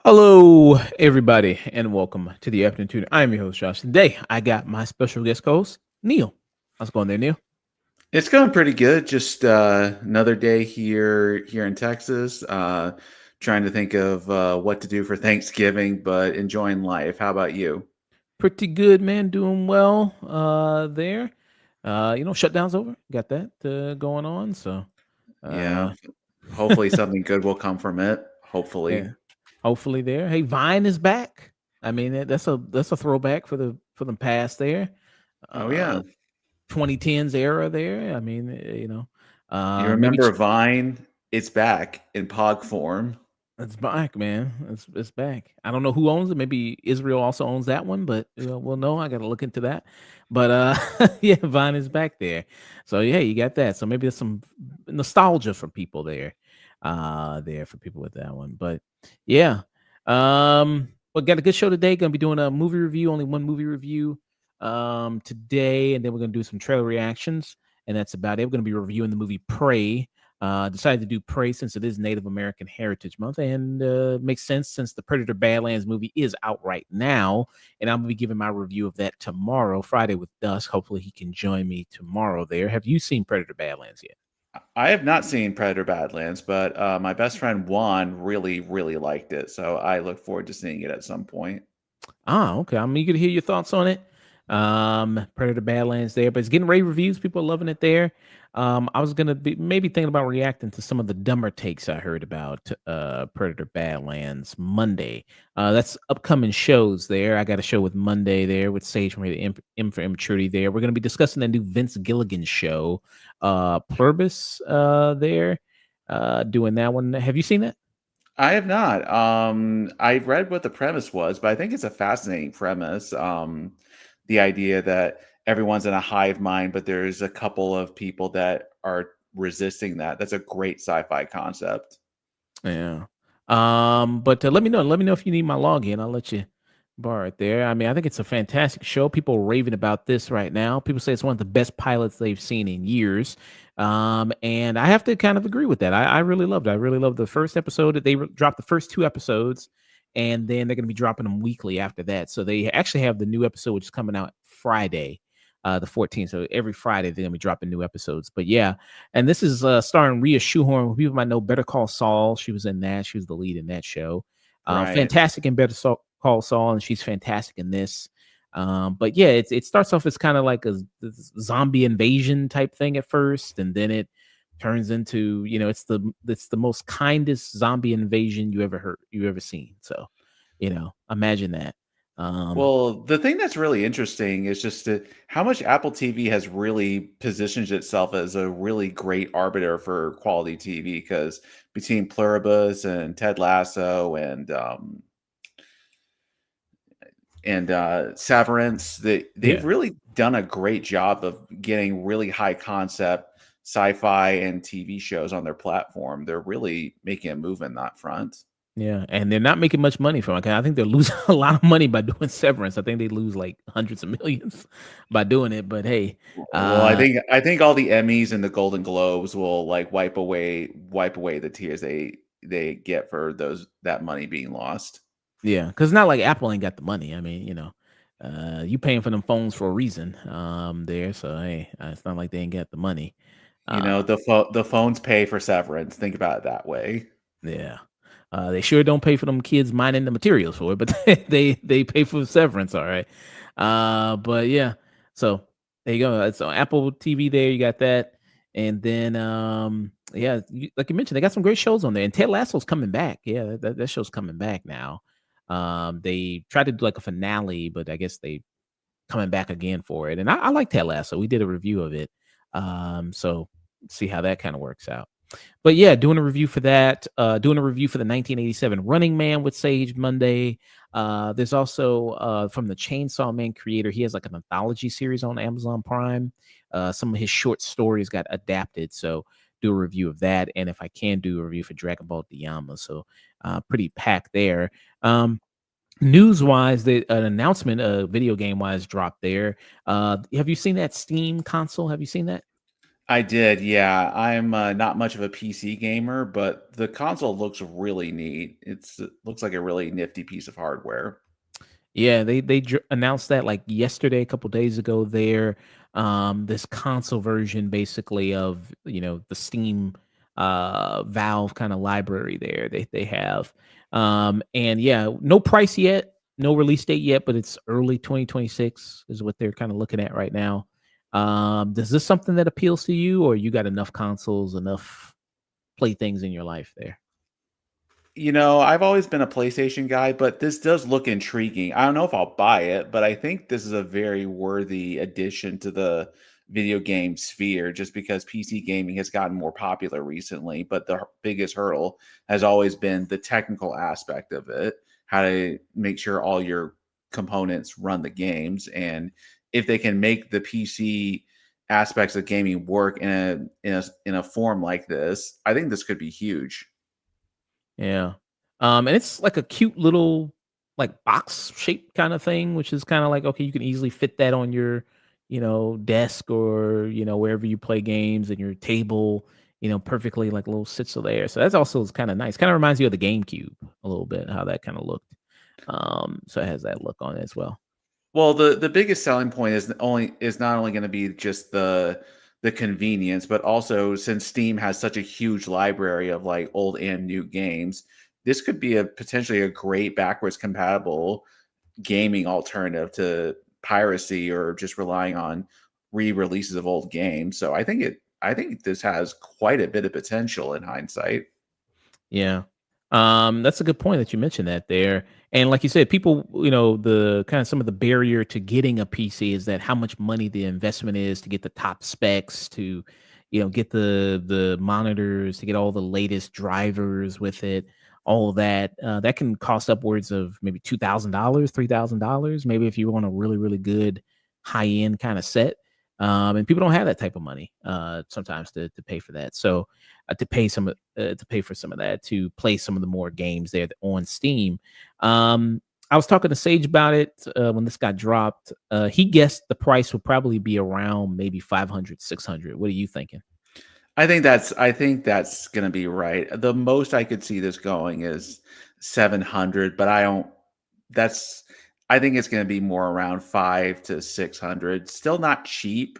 Hello, everybody, and welcome to the afternoon tuner. I'm your host, Josh. Today, I got my special guest host, Neil. How's it going there, Neil? It's going pretty good. Just another day here in Texas. Trying to think of what to do for Thanksgiving, but enjoying life. How about you? Pretty good, man. Doing well there. Shutdown's over. Got that going on. So, Yeah. uh, Hopefully something good will come from it. yeah, Hopefully. hopefully there. Hey, Vine is back. I mean, that's a throwback for the past there. Oh Uh, yeah. 2010s era there. I mean, You maybe remember Vine? It's back in Pog form. it's back, man. It's back. I don't know who owns it. Maybe Israel also owns that one, but we'll know. I got to look into that. But yeah, Vine is back there. So yeah, you got that. So maybe there's some nostalgia for people there for people with that one. But yeah, we got a good show today. Gonna be doing a movie review. Only one movie review today, and then we're gonna do some trailer reactions, and that's about it. We're gonna be reviewing the movie Prey. Decided to do Prey since it is Native American Heritage Month, and makes sense since the Predator Badlands movie is out right now, and I'm gonna be giving my review of that tomorrow, Friday with Dusk. Hopefully, he can join me tomorrow. There, have you seen Predator Badlands yet? I have not seen Predator Badlands, but my best friend Juan really liked it. So I look forward to seeing it at some point. Okay. I'm eager to hear your thoughts on it. Predator Badlands there, but it's getting rave reviews. People are loving it there. I was gonna be maybe thinking about reacting to some of the dumber takes I heard about Predator Badlands Monday. That's upcoming shows there. I got a show with Monday there with Sage from the M for Immaturity there. We're gonna be discussing the new Vince Gilligan show, Pluribus there. Doing that one. Have you seen that? I have not. I read what the premise was, but I think it's a fascinating premise. The idea that everyone's in a hive mind, but there's a couple of people that are resisting that. That's a great sci-fi concept. Yeah. But let me know. Let me know if you need my login. I'll let you borrow it there. I mean, I think it's a fantastic show. People are raving about this right now. People say it's one of the best pilots they've seen in years. And I have to kind of agree with that. I really loved it. I really loved the first episode. They dropped the first two episodes, and then they're going to be dropping them weekly after that. So they actually have the new episode, which is coming out Friday, the 14th. So every Friday they're going to be dropping new episodes. But yeah, and this is starring Rhea Schuhorn, who people might know Better Call Saul. She was in that. She was the lead in that show. Right. Fantastic in Call Saul, and she's fantastic in this. But yeah, it starts off as kind of like a zombie invasion type thing at first, and then it turns into it's the most kindest zombie invasion you ever seen. So imagine that. Um, Well, the thing that's really interesting is just how much Apple TV has really positioned itself as a really great arbiter for quality TV. Because between Pluribus and Ted Lasso and Severance, they've yeah. really done a great job of getting really high concept sci-fi and TV shows on their platform. They're really making a move in that front. Yeah, and they're not making much money from it. 'Cause I think they're losing a lot of money by doing Severance. I think they lose like hundreds of millions by doing it. But hey, Well, I think all the Emmys and the Golden Globes will like wipe away the tears they get for that money being lost. yeah, because not like Apple ain't got the money. I mean, you paying for them phones for a reason. There, so hey, it's not like they ain't got the money. You Uh, know, the phones pay for Severance. Think about it that way. yeah, they sure don't pay for them kids mining the materials for it, but they pay for Severance. All right. But yeah, so there you go. It's on Apple TV. There, you got that. And then, yeah, like you mentioned, they got some great shows on there. And Ted Lasso's coming back. Yeah, that show's coming back now. They tried to do like a finale, but I guess they coming back again for it. And I like Ted Lasso. We did a review of it. So see how that kind of works out. But yeah, doing a review for that. Doing a review for the 1987 Running Man with Sage Monday. There's also from the Chainsaw Man creator. He has like an anthology series on Amazon Prime. Some of his short stories got adapted. So do a review of that, and if I can do a review for Dragon Ball Daima. So pretty packed there. News wise, an announcement, video game wise, dropped there. Have you seen that Steam console? Have you seen that? I did, yeah. I'm not much of a PC gamer, but the console looks really neat. It looks like a really nifty piece of hardware. Yeah, they announced that like yesterday, a couple days ago. There, this console version, basically of the Steam, Valve kind of library. There, they have, and yeah, no price yet, no release date yet, but it's early 2026 is what they're kind of looking at right now. Does this something that appeals to you, or you got enough consoles, enough playthings in your life there? I've always been a PlayStation guy, but this does look intriguing. I don't know if I'll buy it, but I think this is a very worthy addition to the video game sphere just because PC gaming has gotten more popular recently. But the biggest hurdle has always been the technical aspect of it, how to make sure all your components run the games. And if they can make the PC aspects of gaming work in a form like this, I think this could be huge. Yeah. And it's like a cute little like box shaped kind of thing, which is kind of like, okay, you can easily fit that on your, desk or, wherever you play games and your table, perfectly like little sits there. So that's also is kind of nice. Kind of reminds you of the GameCube a little bit, how that kind of looked. So it has that look on it as well. Well, the biggest selling point is not only gonna be just the convenience, but also since Steam has such a huge library of, like, old and new games, this could be a potentially a great backwards compatible gaming alternative to piracy or just relying on re-releases of old games, so I think this has quite a bit of potential in hindsight. Yeah. That's a good point that you mentioned that there. And like you said, people, the kind of some of the barrier to getting a PC is that how much money the investment is to get the top specs, to, get the monitors, to get all the latest drivers with it, all of that. That can cost upwards of maybe $2,000, $3,000, maybe if you want a really, really good high end kind of set. And people don't have that type of money sometimes to pay for that. So to pay for some of that to play some of the more games there on Steam. I was talking to Sage about it when this got dropped. He guessed the price would probably be around maybe 500, 600. What are you thinking? I think that's gonna be right. The most I could see this going is 700, but I don't that's I think it's gonna be more around 5 to 600. Still not cheap,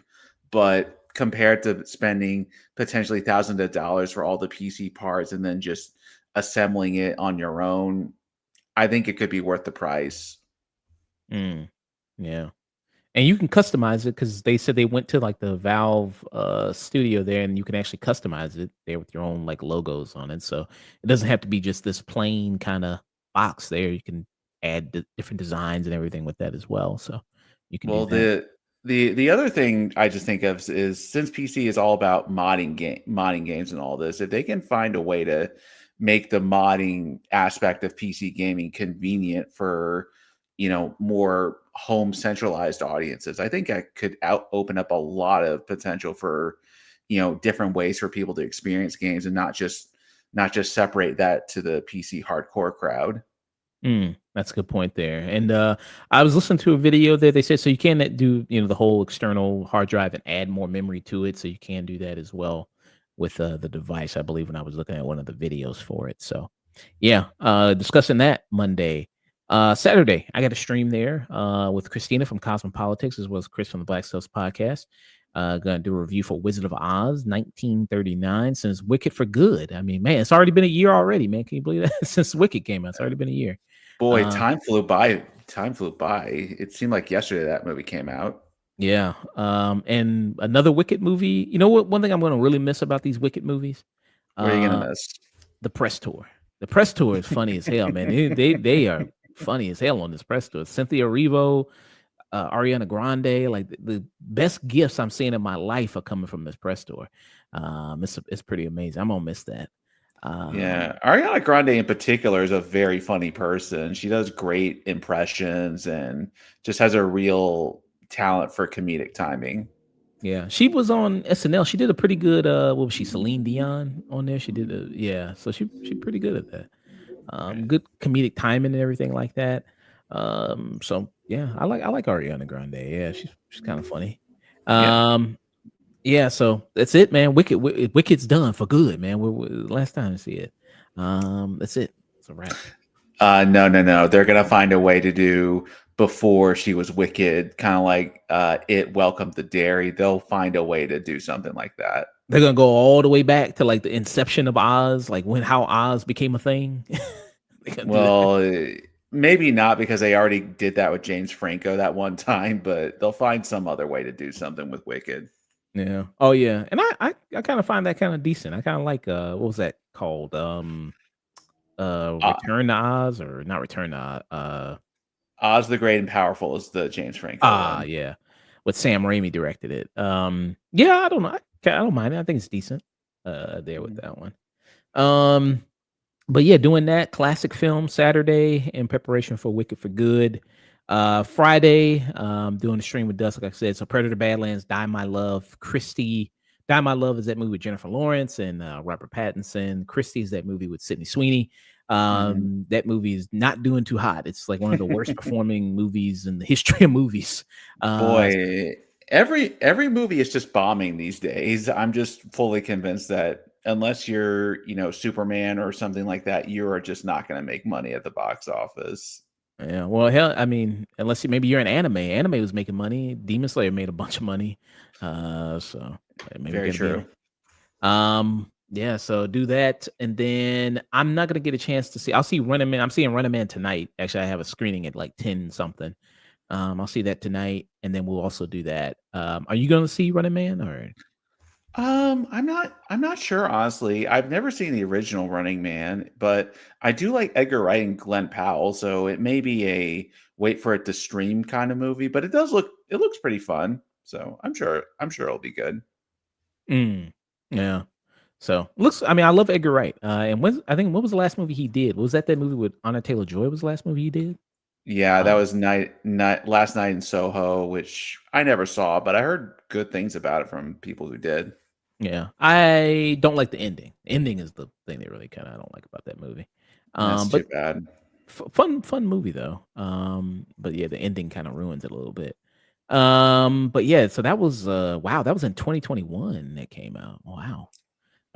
but compared to spending potentially thousands of dollars for all the PC parts and then just assembling it on your own, I think it could be worth the price. Mm, yeah. And you can customize it because they said they went to like the Valve studio there, and you can actually customize it there with your own like logos on it. So it doesn't have to be just this plain kind of box there. You can add different designs and everything with that as well. So you can do Well, that. the other thing I just think of is since PC is all about modding games and all this, if they can find a way to make the modding aspect of PC gaming convenient for, more home centralized audiences, I think I could out open up a lot of potential for, different ways for people to experience games and not just separate that to the PC hardcore crowd. That's a good point there. And I was listening to a video there. They said so you can do the whole external hard drive and add more memory to it, so you can do that as well with the device. I believe when I was looking at one of the videos for it. So yeah, discussing that Monday. Saturday, I got a stream there with Christina from Cosmopolitics as well as Chris from the Black Stuffs podcast. Gonna do a review for Wizard of Oz 1939 since Wicked for Good. I mean, man, it's already been a year already, man. Can you believe that? Since Wicked came out, it's already been a year. Boy, Uh, time flew by. Time flew by. It seemed like yesterday that movie came out. yeah. And another Wicked movie. You know what? One thing I'm gonna really miss about these Wicked movies, What are you gonna uh, miss? the press tour. The press tour is funny as hell, man. They are funny as hell on this press tour. Cynthia Erivo, Ariana Grande, like the best gifts I'm seeing in my life are coming from this press tour. It's pretty amazing. I'm gonna miss that. Um, Yeah, Ariana Grande in particular is a very funny person. She does great impressions and just has a real talent for comedic timing. Yeah, she was on SNL. She did a pretty good, what was she, Celine Dion on there? She did a yeah, so she pretty good at that. Right. Good comedic timing and everything like that. So yeah, I like Ariana Grande. Yeah, she's kind of funny. Yeah. Um, yeah, so that's it, man. Wicked's done for good, man. Last time to see it. That's it. It's a wrap. No, no, no. They're gonna find a way to do before she was Wicked, kind of like it welcomed the dairy. They'll find a way to do something like that. They're gonna go all the way back to like the inception of Oz, like when how Oz became a thing. They're gonna do that. Well, maybe not because they already did that with James Franco that one time, but they'll find some other way to do something with Wicked. Yeah. Oh yeah. And I kind of find that kind of decent. I kind of like what was that called? Uh, Return to Oz or not Return to Oz, Oz the Great and Powerful is the James Franco one. yeah. With Sam Raimi directed it. Yeah, I don't know. I don't mind it. I think it's decent. There with Mhm. that one. Um but yeah, doing that classic film Saturday in preparation for Wicked for Good. Friday, doing the stream with Dust, like I said. So Predator Badlands, Die My Love, Christie. Die My Love is that movie with Jennifer Lawrence and Robert Pattinson. Christie is that movie with Sydney Sweeney. Mhm. That movie is not doing too hot. It's like one of the worst performing movies in the history of movies. Uh, Boy, every movie is just bombing these days. I'm just fully convinced that unless you're, Superman or something like that, you are just not going to make money at the box office. yeah, well, hell, I mean, unless maybe you're an anime. Anime was making money. Demon Slayer made a bunch of money. So maybe Very gonna be in true. it. Yeah, so do that, and then I'm not gonna get a chance to see. I'll see Running Man. I'm seeing Running Man tonight. Actually, I have a screening at like 10 something. I'll see that tonight, and then we'll also do that. Are you gonna see Running Man or? I'm not sure, honestly. I've never seen the original Running Man, but I do like Edgar Wright and Glenn Powell, so it may be a wait for it to stream kind of movie, but it looks pretty fun. So I'm sure it'll be good. Mm, yeah. So looks. I mean, I love Edgar Wright. And I think what was the last movie he did? Was that movie with Anna Taylor Joy? Was the last movie he did? Yeah, that Um, was night last night in Soho, which I never saw, but I heard good things about it from people who did. yeah. I don't like the ending. Ending is the thing that really kind of I don't like about that movie. That's too But bad. fun movie though. But yeah, the ending kind of ruins it a little bit. But yeah, so that was wow, that was in 2021 that came out. Wow.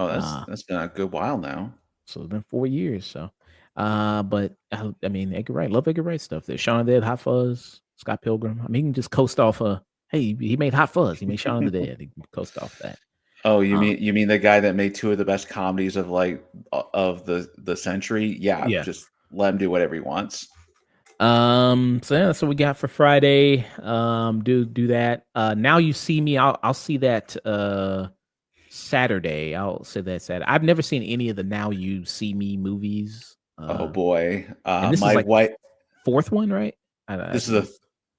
Oh, that's Uh, that's been a good while now. so it's been 4 years. So but I mean Edgar Wright, love Edgar Wright stuff. There's Shaun of the Dead, Hot Fuzz, Scott Pilgrim. I mean, he can just coast off hey, he made Hot Fuzz, he made Shaun of the Dead. He can coast off that. Oh, you Um, mean you mean the guy that made two of the best comedies of of the century? Yeah, yeah. just let him do whatever he wants. So yeah, that's what we got for Friday. Do that. Now You See Me. I'll see that Saturday. I'll say that Saturday. I've never seen any of the Now You See Me movies. Oh boy, And this is my like the wife. fourth one, right? I This is think a it's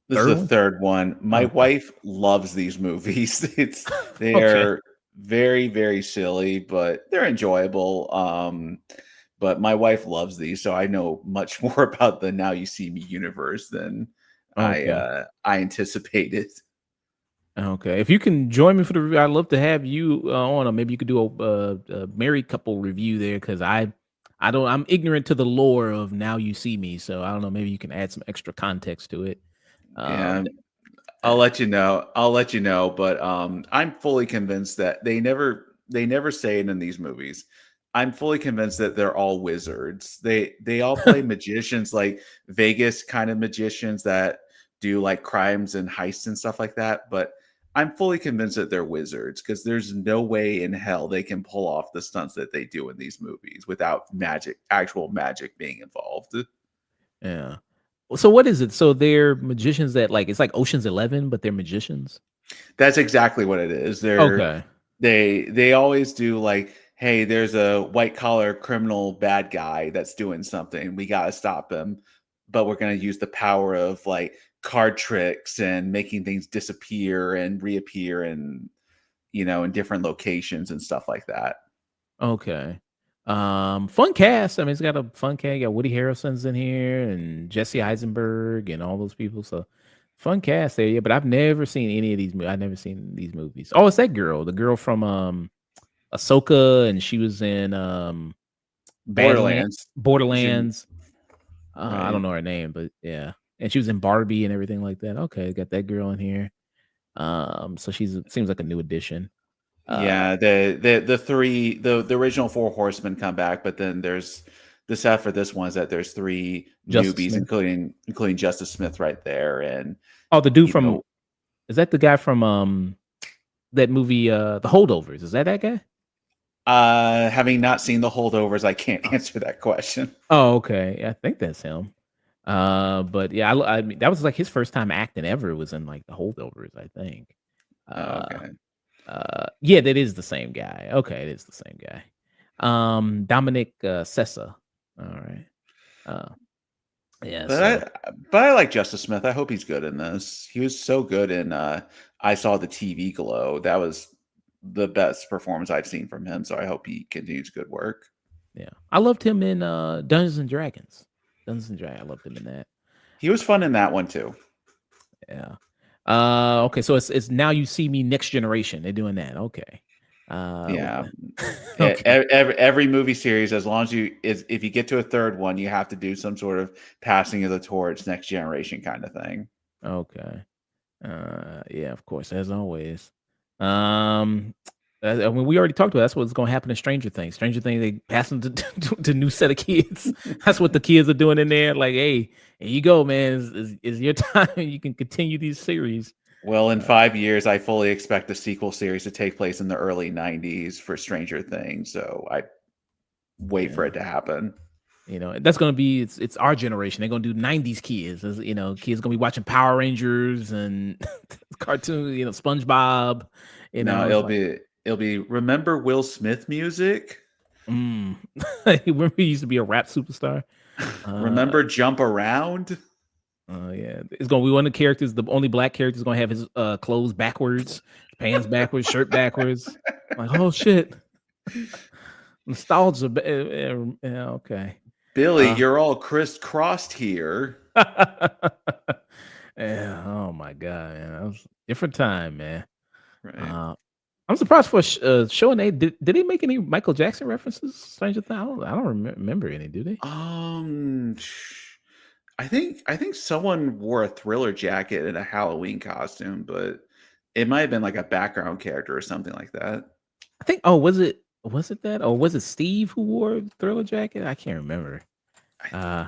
this is third the one. third one. My Okay. wife loves these movies. Okay. They're very, very silly, but they're enjoyable. But my wife loves these, so I know much more about the Now You See Me universe than Okay. I anticipated. Okay. If you can join me for the review, I'd love to have you on, or maybe you could do a married couple review there because I don't I'm ignorant to the lore of Now You See Me, so I don't know. Maybe you can add some extra context to it. Yeah, Um, I'll let you know. I'll let you know, but I'm fully convinced that they never say it in these movies. I'm fully convinced that they're all wizards. They all play magicians, like Vegas kind of magicians that do like crimes and heists and stuff like that. But I'm fully convinced that they're wizards because there's no way in hell they can pull off the stunts that they do in these movies without actual magic being involved. yeah. So what is it? So they're magicians that like it's like Ocean's 11, but they're magicians. That's exactly what it is. Okay. They always do like, hey, there's a white collar criminal bad guy that's doing something. We got to stop him, but we're going to use the power of like card tricks and making things disappear and reappear and in different locations and stuff like that. Okay. Fun cast. I mean, it's got a fun cast. You got Woody Harrelson's in here and Jesse Eisenberg and all those people. So Fun cast there, yeah, but I've never seen any of these. I've never seen these movies. Oh, it's that girl, the girl from Ahsoka, and she was in Borderlands. She Borderlands. I don't right. know her name, but yeah, and she was in Barbie and everything like that. Okay, got that girl in here. So seems like a new addition. Uh, Yeah, the 3 the original 4 horsemen come back, but then there's the set for this one is that there's 3 Justice newbies, Smith. including Justice Smith right there, and, Oh, the dude you from know, is that the guy from that movie The Holdovers? Is that guy? having not seen The Holdovers, I can't answer that question. Oh, okay. Yeah, I think that's him. But yeah, I mean, that was like his first time acting ever was in like The Holdovers, I think. Oh, Uh, okay. yeah, that is the same guy. Okay, it is the same guy. Dominic Sessa. All right. Uh, yeah. But So I like Justice Smith. I hope he's good in this. He was so good in I Saw the TV Glow. That was the best performance I've seen from him. So I hope he continues good work. yeah, I loved him in Dungeons and Dragons. Dungeons and Dragons. I loved him in that. He was fun in that one too. Yeah. Okay, so it's Now You See Me Next Generation. They're doing that. Okay. With Yeah. the okay. Every movie series, as long as if you get to a third one, you have to do some sort of passing of the torch, next generation kind of thing. Okay. Yeah, of course, as always. Um, I mean, we already talked about that's what's going to happen in Stranger Things. Stranger Things, they pass them to new set of kids. That's what the kids are doing in there. Like, hey, here you go, man. Is your time. You can continue these series. Well, in Uh, 5 years, I fully expect the sequel series to take place in the early '90s for Stranger Things. So I wait for yeah. it to happen. That's gonna be it's our generation. They're gonna do '90s kids. Kids gonna be watching Power Rangers and cartoon. SpongeBob. No, It's like, it'll be remember Will Smith music? mm. Remember he used to be a rap superstar. Uh, Remember Jump Around? yeah, it's gonna be one of the characters. The only black character is gonna have his clothes backwards, pants backwards, shirt backwards. Like, oh shit, nostalgia. Yeah, okay. Billy, Uh, you're all crisscrossed here. yeah. Oh my god, man, that was a different time, man. Right. Uh, I'm surprised for showing they did they make any Michael Jackson references? Stranger Things. I don't remember any. Do they? I think someone wore a Thriller jacket and a Halloween costume, but it might have been like a background character or something like that. I think. Oh, was it that, or was it Steve who wore a Thriller jacket? I can't remember. I Uh,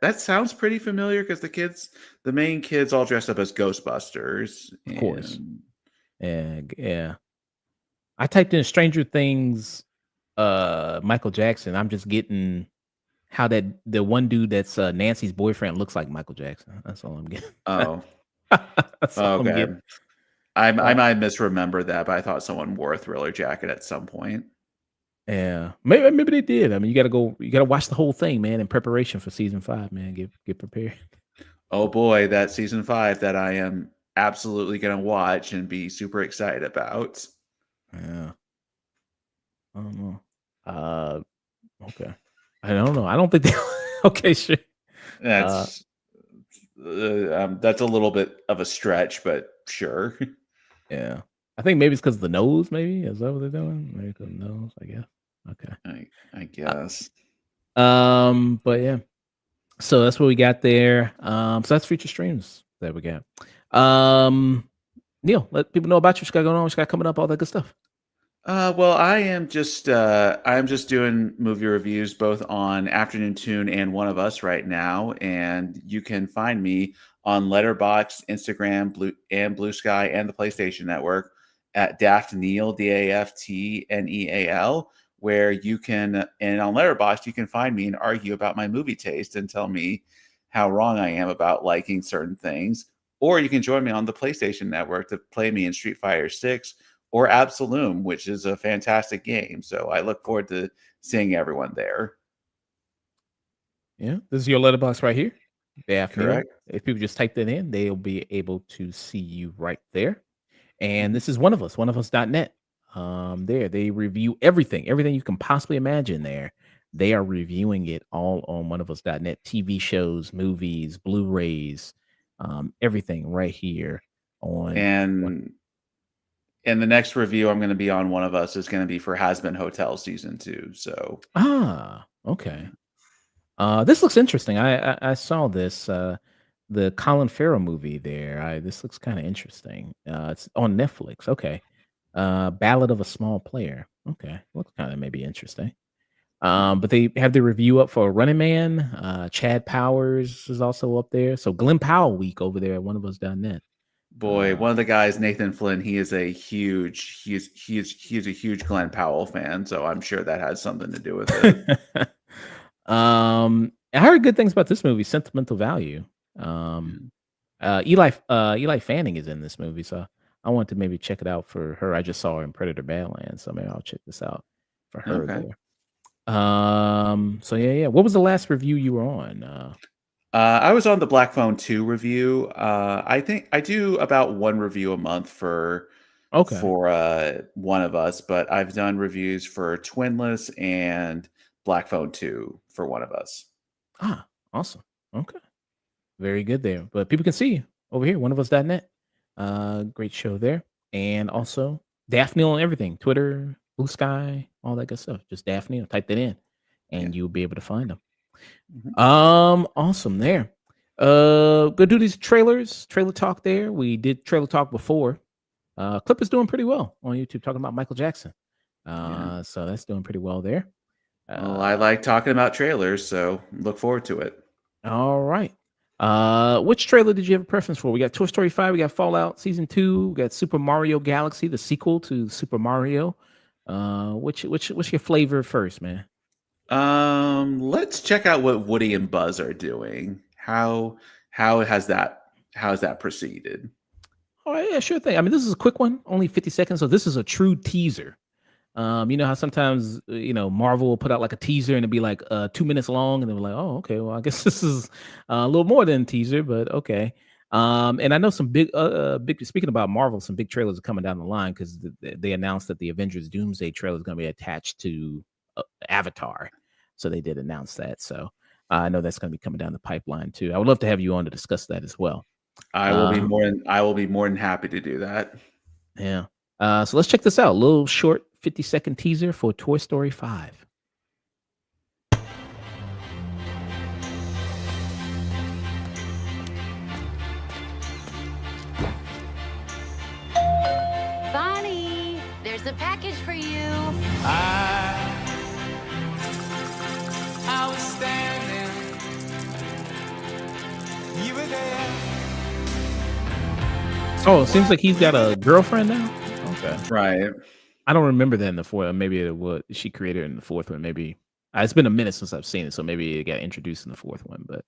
that sounds pretty familiar because the main kids all dressed up as Ghostbusters, of course. and Yeah, yeah. I typed in Stranger Things, Michael Jackson. I'm just getting how that the one dude that's Nancy's boyfriend looks like Michael Jackson. That's all I'm getting. oh, That's all I'm okay. getting. I Uh, might misremember that, but I thought someone wore a Thriller jacket at some point. yeah, maybe they did. I mean, you gotta watch the whole thing, man, in preparation for season 5, man. Get prepared. Oh boy, that season 5 that I am absolutely gonna watch and be super excited about. Yeah, I don't know. Uh, okay, I don't know. I don't think they. Okay, sure. Uh, That's that's a little bit of a stretch, but sure. yeah, I think maybe it's because the nose. Maybe is that what they're doing? Maybe 'cause the nose. I guess. Okay. I guess. But yeah. So that's what we got there. So that's future streams that we got. Neil, let people know about you. What's got going on? What's got coming up? All that good stuff. Well, I am just doing movie reviews both on Afternoon Tune and One of Us right now, and you can find me on Letterboxd, Instagram, Blue Sky, and the PlayStation Network at Daft Neal, DAFTNEAL, where you can and on Letterboxd you can find me and argue about my movie taste and tell me how wrong I am about liking certain things. Or you can join me on the PlayStation Network to play me in Street Fighter 6 or Absolum, which is a fantastic game. So I look forward to seeing everyone there. Yeah, this is your letterbox right here. Daft Neil. Correct. If people just type that in, they'll be able to see you right there. And Mhm. this is One of Us, oneofus.net. There they review everything you can possibly imagine there. They are reviewing it all on oneofus.net. TV shows, movies, Blu-rays, everything right here on. And the next review I'm gonna be on One of Us is gonna be for Hazbin Hotel season 2, so Okay. yeah. This looks interesting. I saw this the Colin Farrell movie there. This looks kind of interesting. It's on Netflix. Okay. Ballad of a Small Player. Okay. Looks kind of maybe interesting. Yeah. But they have the review up for Running Man. Chad Powers is also up there. So Glenn Powell week over there at oneofus.net. Boy, Uh one of the guys, Nathan Flynn, he's a huge Glenn Powell fan, so I'm sure that has something to do with it. I heard good things about this movie, Sentimental Value. Um, Yeah. Eli Fanning is in this movie, so I want to maybe check it out for her. I just saw her in Predator Badlands, so maybe I'll check this out for her Okay. there. So yeah. What was the last review you were on? I was on the Black Phone 2 review. I think I do about one review a month for Okay. One of Us, but I've done reviews for Twinless and Black Phone 2 for One of Us. Awesome. Okay. Very good there. But people can see you over here, oneofus.net. Great show there. And also Daphne on everything, Twitter, Blue Sky, all that good stuff. Just Daphne, type that in Yeah. and you'll be able to find them. Mhm. Awesome there. Go do these trailer talk there. We did trailer talk before. Clip is doing pretty well on YouTube talking about Michael Jackson. Yeah. So that's doing pretty well there. Well, I Uh, like talking about trailers, so look forward to it. all right. Which trailer did you have a preference for? We got Toy Story 5, we got Fallout Season 2, we got Super Mario Galaxy, the sequel to Super Mario. What's your flavor first, man? Let's check out what Woody and Buzz are doing. How has that proceeded? All right, yeah, sure thing. I mean, this is a quick one, only 50 seconds. So this is a true teaser. You know how sometimes Marvel will put out like a teaser and it'll be like 2 minutes long, and they're like, oh, okay, well, I guess this is a little more than a teaser, but okay. And I know some big. Speaking about Marvel, some big trailers are coming down the line because they announced that the Avengers Doomsday trailer is going to be attached to Avatar, so they did announce that. So I know that's going to be coming down the pipeline too. I would love to have you on to discuss that as well. Uh, I will be more than happy to do that. yeah. So let's check this out. A little short 50-second teaser for Toy Story 5. Bonnie, there's a package for you. I was standing, you were there. Oh, it seems like he's got a girlfriend now? Okay. Right. I don't remember that in the fourth. Maybe it was she created it in the fourth one. Maybe it's been a minute since I've seen it, so maybe it got introduced in the fourth one. But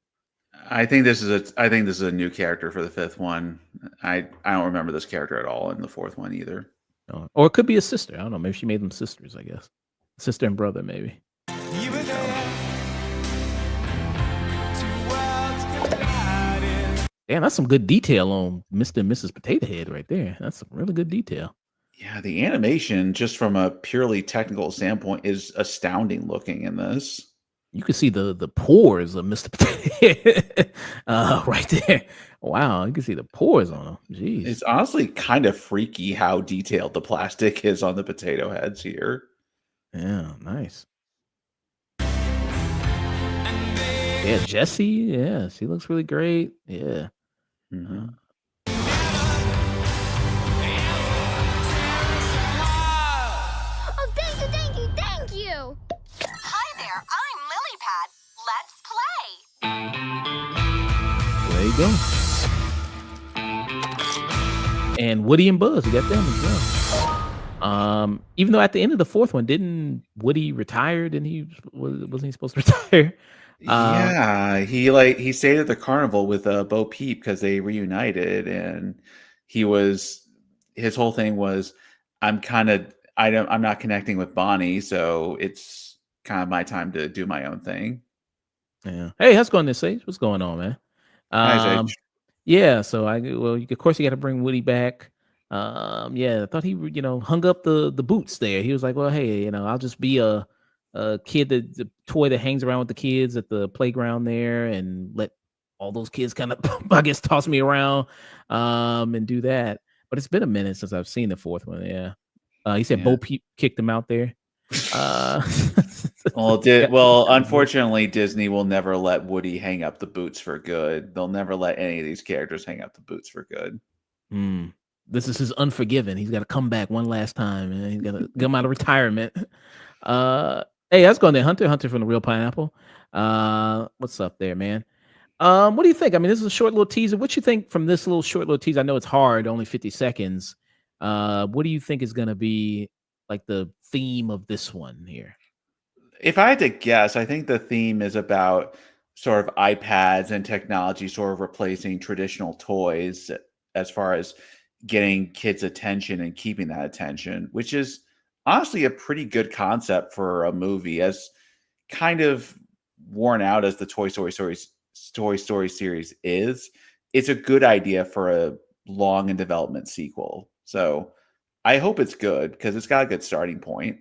I think this is a new character for the fifth one. I don't remember this character at all in the fourth one either. or it could be a sister. I don't know. Maybe she made them sisters. I guess sister and brother. Maybe. You were there. Two worlds collided. Damn, that's some good detail on Mr. and Mrs. Potato Head right there. That's some really good detail. Yeah, the animation, just from a purely technical standpoint, is astounding looking in this. You can see the pores of Mr. Potato Head right there. Wow, you can see the pores on him. Jeez. It's honestly kind of freaky how detailed the plastic is on the potato heads here. Yeah, nice. And they Yeah, Jessie. Yeah, she looks really great. Yeah. Mhm. Oh, thank you, thank you, thank you! Hi there, I'm Lily Pad. Let's play. There you go. And Woody and Buzz, we got them as well. Even though at the end of the fourth one, didn't Woody retire? Didn't he wasn't he supposed to retire? Uh Yeah, he stayed at the carnival with Bo Peep because they reunited, and he was his whole thing was, I'm not connecting with Bonnie, so it's kind of my time to do my own thing. yeah. Hey, how's it going this Sage? What's going on, man? Hi, Um Sage. yeah, so of course you gotta bring Woody back. Yeah, I thought he hung up the boots there. He was like, well, hey, I'll just be a kid the toy that hangs around with the kids at the playground there and let all those kids kind of I guess toss me around and do that. But it's been a minute since I've seen the fourth one. Yeah. He said Yeah. Bo Peep kicked him out there. Uh, yeah. Well, unfortunately, Disney will never let Woody hang up the boots for good. They'll never let any of these characters hang up the boots for good. Mm. This is his Unforgiven. He's got to come back one last time, and he's got to come out of retirement. Hey, that's going to Hunter from the Real Pineapple. What's up there, man? What do you think? I mean, this is a short little teaser. What you think from this little short little teaser? I know it's hard, only 50 seconds. What do you think is going to be like the theme of this one here? If I had to guess, I think the theme is about sort of iPads and technology sort of replacing traditional toys as far as getting kids' attention and keeping that attention, which is honestly a pretty good concept for a movie, as kind of worn out as the Toy Story series is. It's a good idea for a long in development sequel. So I hope it's good because it's got a good starting point.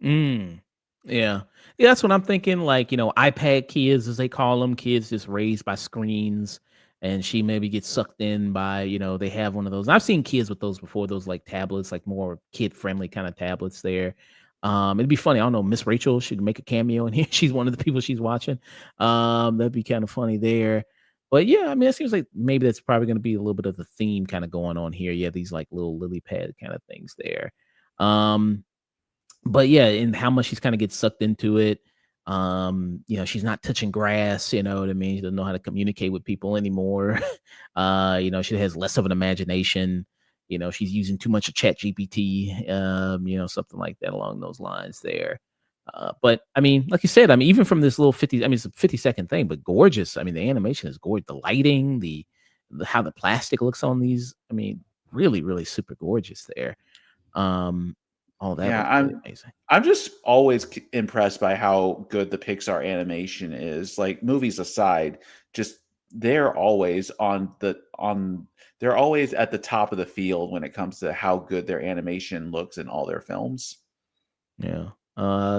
Mm. Yeah. Yeah, that's what I'm thinking. Like, iPad kids, as they call them, kids just raised by screens. And she maybe gets sucked in by, they have one of those. I've seen kids with those before, those like tablets, like more kid friendly kind of tablets there. It'd be funny. I don't know. Miss Rachel should make a cameo in here. She's one of the people she's watching. That'd be kind of funny there. But yeah, I mean, it seems like maybe that's probably going to be a little bit of the theme kind of going on here. Yeah, these like little lily pad kind of things there. But yeah, and how much she's kind of gets sucked into it. She's not touching grass, you know what I mean? She doesn't know how to communicate with people anymore. She has less of an imagination. She's using too much of Chat GPT, something like that along those lines there. But I mean, like you said, I mean, even from this little 50, I mean, it's a 50-second thing, but gorgeous. I mean, the animation is gorgeous. The lighting, the how the plastic looks on these. I mean, really, really super gorgeous there. All that Yeah, looks really amazing. I'm just always impressed by how good the Pixar animation is. Like movies aside, just they're always they're always at the top of the field when it comes to how good their animation looks in all their films. Yeah.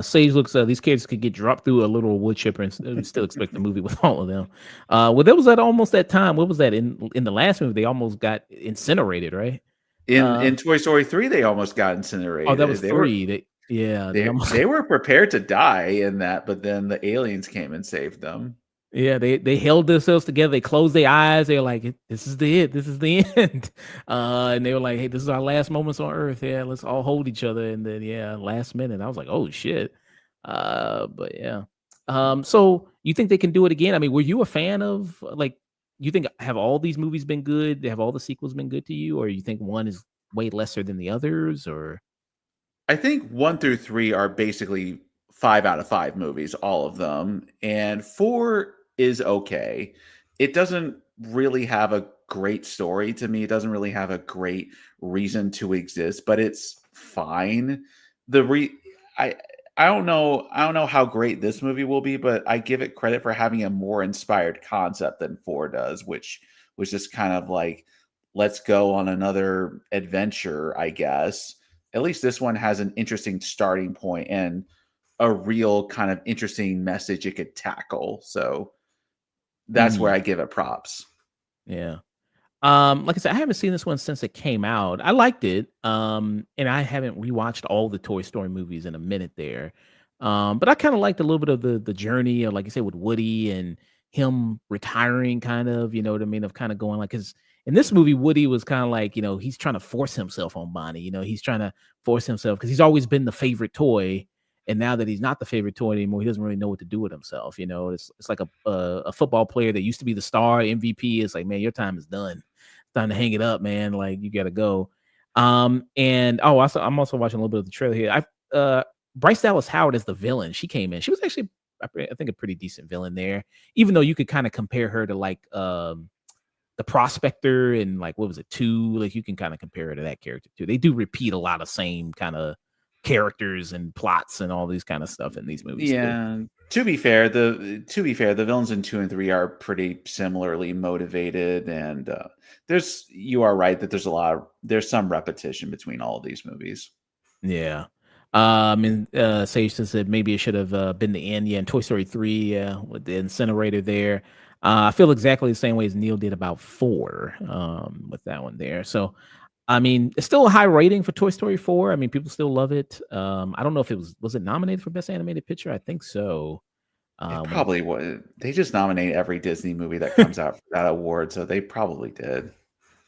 Sage looks these kids could get dropped through a little wood chipper and still expect the movie with all of them. Well, there was at almost that time. What was that in the last movie? They almost got incinerated, right? In Toy Story 3, they almost got Oh, that incinerated. was three. They almost They were prepared to die in that, but then the aliens came and saved them. yeah, they held themselves together. They closed their eyes. They were like, "This is the it. This is the end." And they were like, "Hey, this is our last moments on Earth. Yeah, let's all hold each other." And then yeah, last minute, I was like, "Oh shit!" But yeah. So you think they can do it again? I mean, were you a fan of like? You think have all these movies been good? Have all the sequels been good to you, or you think one is way lesser than the others, or? I think 1 through 3 are basically 5 out of 5 movies, all of them, and 4 is okay. It doesn't really have a great story to me. It doesn't really have a great reason to exist, but it's fine. The re I I don't know how great this movie will be, but I give it credit for having a more inspired concept than 4 does, which was just kind of like, let's go on another adventure, I guess. At least this one has an interesting starting point and a real kind of interesting message it could tackle. So that's where Mhm. I give it props. Yeah. Like I said, I haven't seen this one since it came out. I liked it. And I haven't rewatched all the Toy Story movies in a minute there. But I kind of liked a little bit of the journey of, like you said, with Woody and him retiring, kind of, you know what I mean, of kind of going like, because in this movie, Woody was kind of like, he's trying to force himself on Bonnie. He's trying to force himself because he's always been the favorite toy. And now that he's not the favorite toy anymore, he doesn't really know what to do with himself. It's like a football player that used to be the star MVP. It's like, man, your time is done. It's time to hang it up, man. Like you got to go. And I'm also watching a little bit of the trailer here. Bryce Dallas Howard is the villain. She came in. She was actually, I think, a pretty decent villain there. Even though you could kind of compare her to like the Prospector and like what was it, 2? Like you can kind of compare her to that character too. They do repeat a lot of same kind of characters and plots and all these kind of stuff in these movies too. Yeah. To be fair, the villains in 2 and 3 are pretty similarly motivated, and you are right that there's some repetition between all of these movies. Yeah. And Sage said maybe it should have been the end. Yeah, in Toy Story 3, with the incinerator there. I feel exactly the same way as Neil did about 4 with that one there. So, I mean, it's still a high rating for Toy Story 4. I mean, people still love it. I don't know if it was it nominated for Best Animated Picture? I think so. It When probably would. They just nominate every Disney movie that comes out for that award, so they probably did.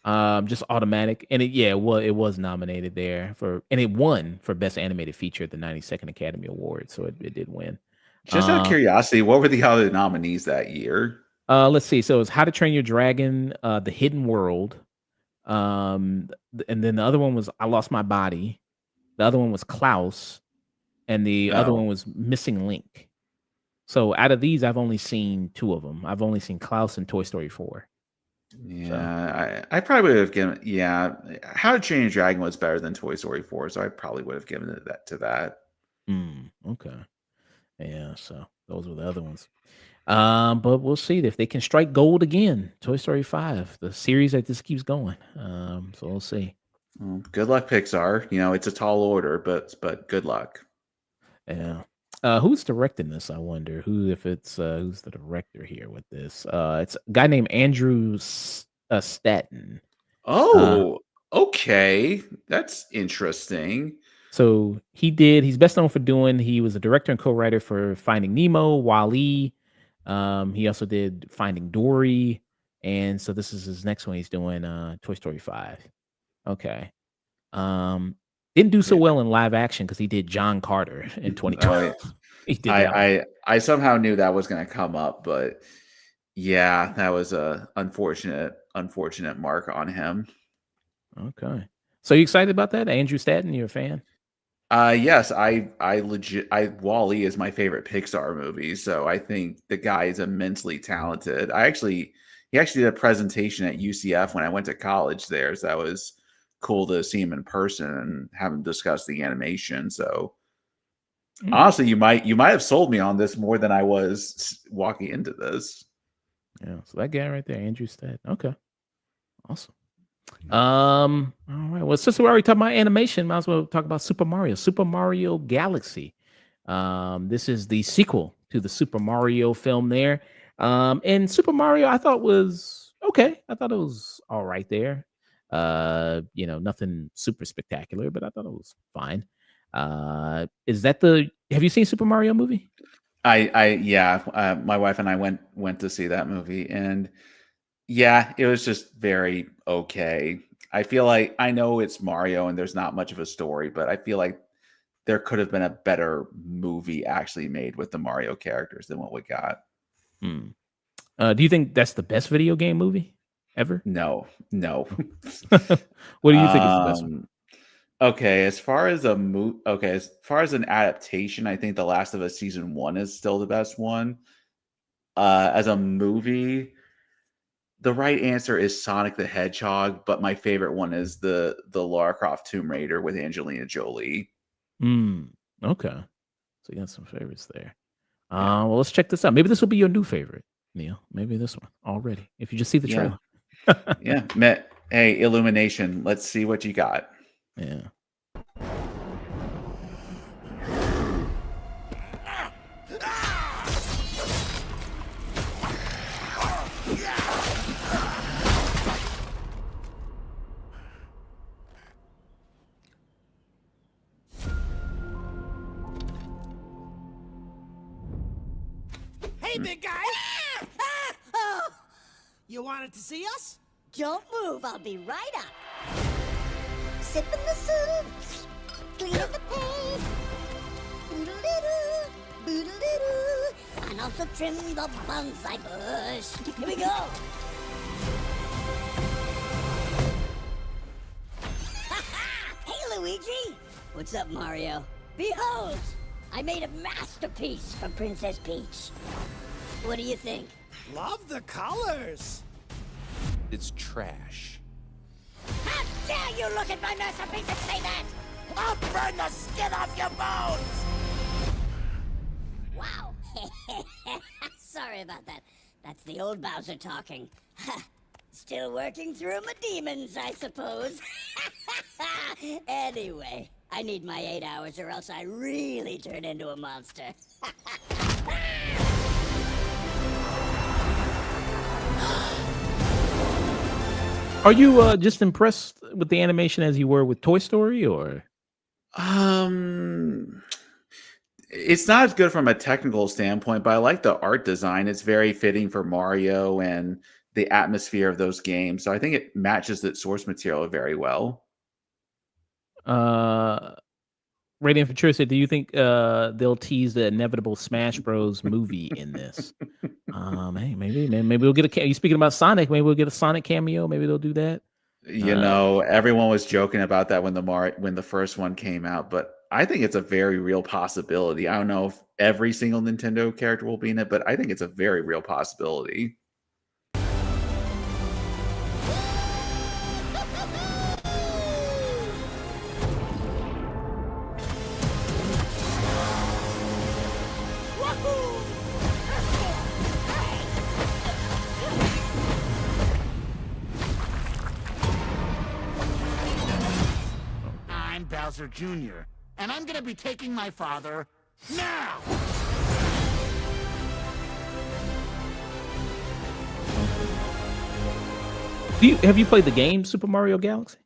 just automatic, and it was nominated there for, and it won for Best Animated Feature at the 92nd Academy Award. So it did win. Just out of Uh, curiosity, what were the other nominees that year? let's see. So it's How to Train Your Dragon, The Hidden World, and then the other one was I Lost My Body. The other one was Klaus, and the other Oh, one was Missing Link. So out of these, I've only seen 2 of them. I've only seen Klaus and Toy Story 4. So, yeah. I probably would have given. Yeah, How to Train Your Dragon was better than Toy Story 4, so I probably would have given it that to that. okay. Yeah, so those were the other ones. But we'll see if they can strike gold again. Toy Story 5, the series that just keeps going. So we'll see. Well, good luck, Pixar. It's a tall order, but good luck. Yeah. Who's directing this? I wonder if it's who's the director here with this. It's a guy named Andrew Stanton. Oh, okay, that's interesting. So he's best known for he was a director and co-writer for Finding Nemo, Wall-E. He also did Finding Dory. And so this is his next one. He's doing Toy Story 5. Okay. Didn't do so Yeah. well in live action because he did John Carter in 2012. He did that one. I somehow knew that was going to come up, but yeah, that was a unfortunate mark on him. Okay. So you excited about that? Andrew Stanton, you're a fan? Yes, Wall-E is my favorite Pixar movie, so I think the guy is immensely talented. He actually did a presentation at UCF when I went to college there, so that was cool to see him in person and have him discuss the animation. So honestly, you might have sold me on this more than I was walking into this. Yeah. So that guy right there, Andrew Stanton. Okay. Awesome. All right. Well, since we already talked about animation, might as well talk about Super Mario Galaxy. This is the sequel to the Super Mario film there. And Super Mario, I thought was okay. I thought it was all right there. Nothing super spectacular, but I thought it was fine. Have you seen Super Mario movie? My wife and I went to see that movie, and yeah, it was just very okay. I feel like I know it's Mario and there's not much of a story, but I feel like there could have been a better movie actually made with the Mario characters than what we got. Hmm. Do you think that's the best video game movie ever? No. What do you think is the best one? Okay, as far as as far as an adaptation, I think The Last of Us season 1 is still the best one. As a movie, the right answer is Sonic the Hedgehog, but my favorite one is the Lara Croft Tomb Raider with Angelina Jolie. Okay. So you got some favorites there. Yeah. Well, let's check this out. Maybe this will be your new favorite, Neil. Maybe this one already. If you just see the Yeah. trailer. Yeah. Hey, Illumination, let's see what you got. Yeah. Hey, big guy! Oh, You wanted to see us? don't move, I'll be right up. Sipping the soup, clean as the paint. Boodle-doo, boodle-doo. And also trim the bonsai bush. Here we go. Hey, Luigi. What's up, Mario? Behold, I made a masterpiece for Princess Peach. What do you think? Love the colors. It's trash. How dare you look at my masterpiece and say that? I'll burn the skin off your bones! Wow. Sorry about that. That's the old Bowser talking. Still working through my demons, I suppose. Anyway, I need my 8 hours or else I really turn into a monster. Are you just impressed with the animation as you were with Toy Story, or? Um, it's not as good from a technical standpoint, but I like the art design. It's very fitting for Mario and the atmosphere of those games. So I think it matches the source material very well. Uh, Radiant Futurist, do you think they'll tease the inevitable Smash Bros. Movie in this? Hey, maybe we'll get a. You speaking about Sonic? Maybe we'll get a Sonic cameo. Maybe they'll do that. You know, everyone was joking about that when the first one came out, but I think it's a very real possibility. I don't know if every single Nintendo character will be in it, but I think it's a very real possibility. I'm Bowser Jr., and I'm gonna be taking my father now! Have you played the game Super Mario Galaxy?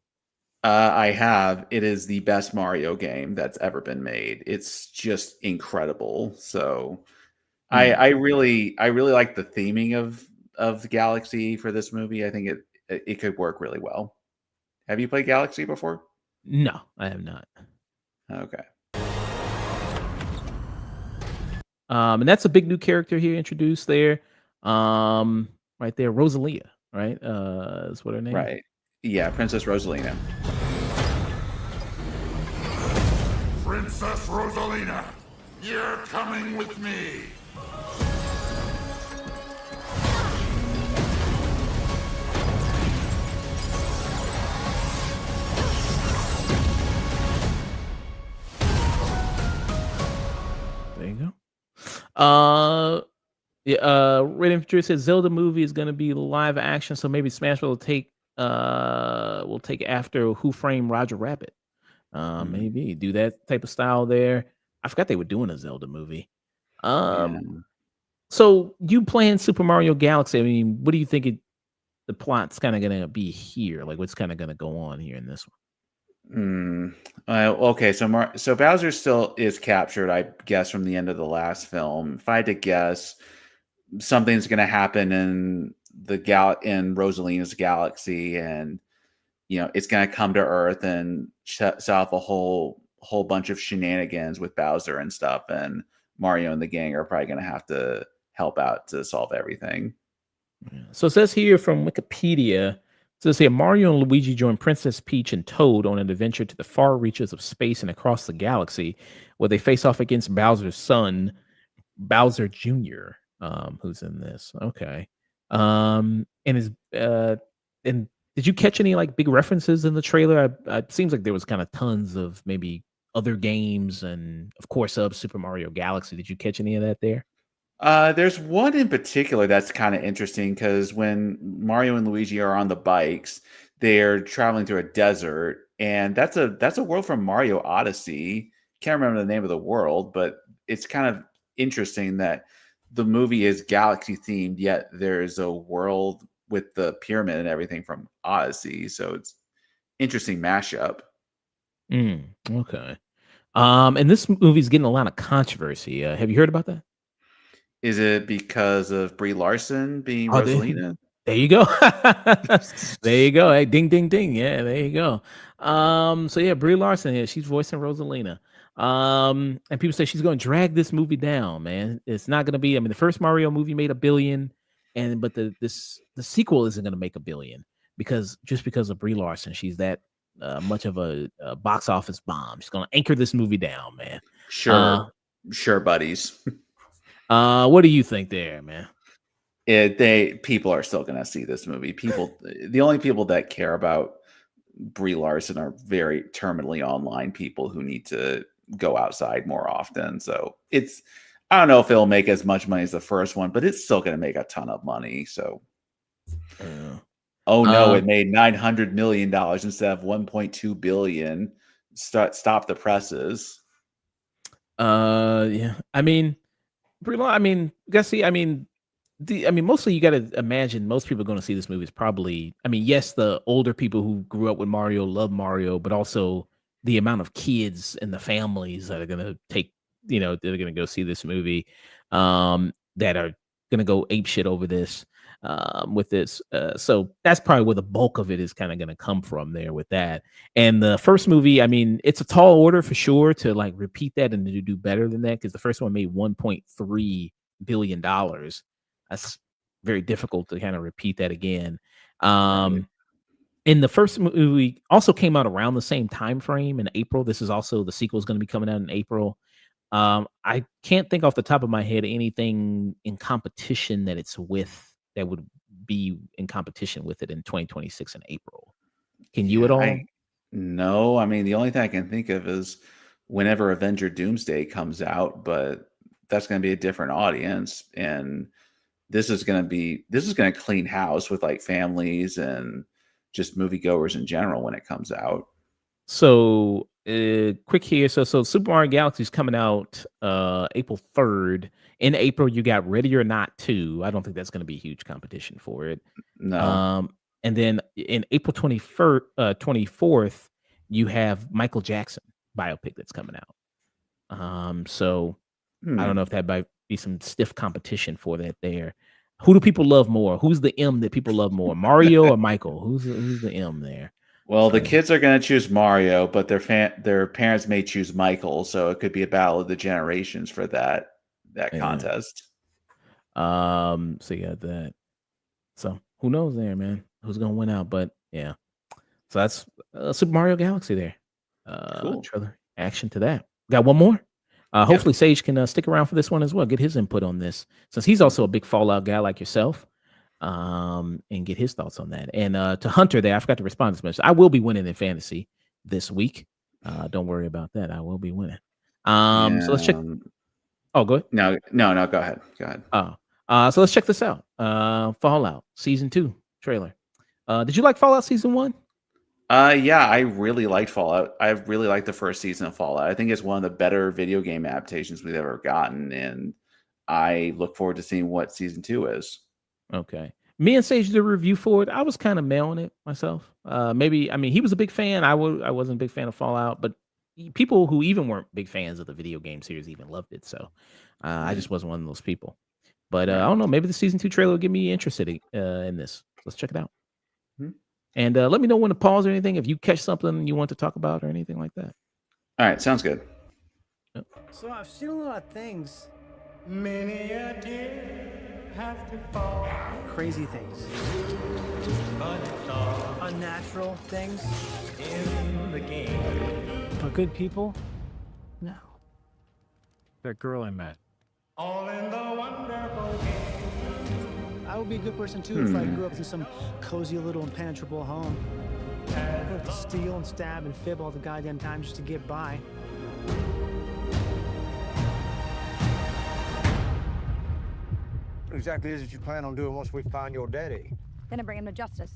I have. It is the best Mario game that's ever been made. It's just incredible. So I really like the theming of the Galaxy for this movie. I think it could work really well. Have you played Galaxy before? No, I have not. Okay. And that's a big new character here introduced there. Right there, Rosalia, right? Is what her name is? Right. Yeah, Princess Rosalina. Princess Rosalina, you're coming with me. There you go. Yeah, Radiant Futurist says Zelda movie is gonna be live action, so maybe Smash will take after Who Framed Roger Rabbit. Maybe do that type of style there. I forgot they were doing a Zelda movie. Yeah. So you playing Super Mario Galaxy? I mean, what do you think the plot's kind of gonna be here? Like, what's kind of gonna go on here in this one? Okay, so Bowser still is captured, I guess, from the end of the last film. If I had to guess, something's going to happen in in Rosalina's galaxy, and it's going to come to Earth and set off a whole bunch of shenanigans with Bowser and stuff. And Mario and the gang are probably going to have to help out to solve everything. Yeah. So it says here from Wikipedia, it says here Mario and Luigi join Princess Peach and Toad on an adventure to the far reaches of space and across the galaxy, where they face off against Bowser's son, Bowser Jr., who's in this. Okay. And did you catch any like big references in the trailer? It seems like there was kind of tons of maybe other games and of course of Super Mario Galaxy. Did you catch any of that there? There's one in particular that's kind of interesting because when Mario and Luigi are on the bikes, they're traveling through a desert, and that's a world from Mario Odyssey. Can't remember the name of the world, but it's kind of interesting that the movie is galaxy themed, yet there's a world with the pyramid and everything from Odyssey. So it's interesting mashup. Okay. And this movie's getting a lot of controversy. Have you heard about that? Is it because of Brie Larson being Oh, Rosalina? There you go. There you go. Hey, ding, ding, ding. Yeah, there you go. So yeah, Brie Larson here. She's voicing Rosalina. And people say she's going to drag this movie down, man. It's not going to be. I mean, the first Mario movie made $1 billion, but the sequel isn't going to make $1 billion because of Brie Larson. She's that much of a box office bomb. She's going to anchor this movie down, man. Sure, buddies. What do you think there, man? People are still going to see this movie. The only people that care about Brie Larson are very terminally online people who need to go outside more often. So I don't know if it'll make as much money as the first one, but it's still going to make a ton of money. So, oh no, it made $900 million instead of $1.2 billion. Stop the presses. Yeah. I mean, Brie Larson, I mean, mostly you got to imagine most people going to see this movie is probably, I mean, yes, the older people who grew up with Mario love Mario, but also the amount of kids and the families that are going to take, they're going to go see this movie, that are going to go ape shit over this, with this. So that's probably where the bulk of it is kind of going to come from there with that. And the first movie, I mean, it's a tall order for sure to like repeat that and to do better than that because the first one made $1.3 billion. That's very difficult to kind of repeat that again. Right. And the first movie also came out around the same time frame in April. This is also the sequel is going to be coming out in April. I can't think off the top of my head anything in competition that it's with that would be in competition with it in 2026 in April. Can you at Yeah, all? no, I mean, the only thing I can think of is whenever Avenger Doomsday comes out, but that's going to be a different audience, and this is going to clean house with like families and just moviegoers in general when it comes out. So, quick here. So Super Mario Galaxy is coming out April 3rd. In April, you got Ready or Not 2. I don't think that's going to be a huge competition for it. No. And then in April 21st, 24th, you have Michael Jackson biopic that's coming out. So I don't know Hmm. if that might be some stiff competition for that there. Who do people love more? Who's the M that people love more? Mario or Michael? Who's the M there? Well, the So kids are going to choose Mario, but their parents may choose Michael, so it could be a battle of the generations for that yeah. contest. So you got that. So who knows there, man? Who's gonna win out? But yeah. So that's Super Mario Galaxy there. Cool. Trailer action to that. Got one more. Yep. Hopefully Sage can stick around for this one as well. Get his input on this since he's also a big Fallout guy like yourself. And get his thoughts on that. And to Hunter there, I forgot to respond to this message. I will be winning in fantasy this week. Don't worry about that. I will be winning. So let's check. Yeah. Oh, go ahead. No. Go ahead. Go ahead. So let's check this out. Fallout Season 2 trailer. Did you like Fallout Season 1? Yeah, I really liked Fallout. I really liked the first season of Fallout. I think it's one of the better video game adaptations we've ever gotten, and I look forward to seeing what season 2 is. Okay. Me and Sage did a review for it. I was kind of mailing it myself. Maybe I mean he was a big fan. I wasn't a big fan of Fallout, but people who even weren't big fans of the video game series even loved it. So I just wasn't one of those people. But I Right. don't know. Maybe the season 2 trailer will get me interested in this. Let's check it out. Mhm. And let me know when to pause or anything if you catch something you want to talk about or anything like that. All right, sounds good. Yep. So I've seen a lot of things. Many a tear have to fall, Crazy things. but it's all Unnatural things. in the game. But good people? No. That girl I met. All in the wonderful game. I would be a good person too if I grew up in some cozy little impenetrable home. I would have to steal and stab and fib all the goddamn time just to get by. What exactly is it you plan on doing once we find your daddy? Gonna bring him to justice.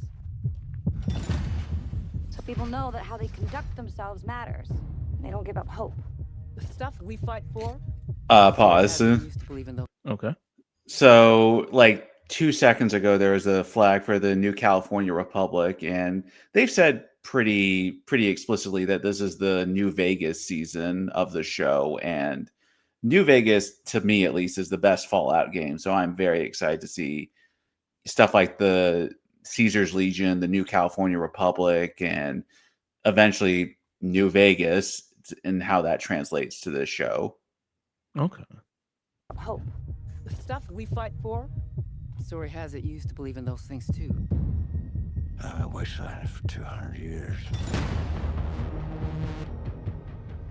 So people know that how they conduct themselves matters. And they don't give up hope. The stuff we fight for. Pause. Okay. So, like 2 seconds ago, there was a flag for the New California Republic, and they've said pretty explicitly that this is the New Vegas season of the show, and New Vegas, to me at least, is the best Fallout game. So I'm very excited to see stuff like the Caesar's Legion, the New California Republic, and eventually New Vegas, and how that translates to this show. Okay. Hope. The stuff we fight for. Story has it you used to believe in those things too. I wastelanded for 200 years.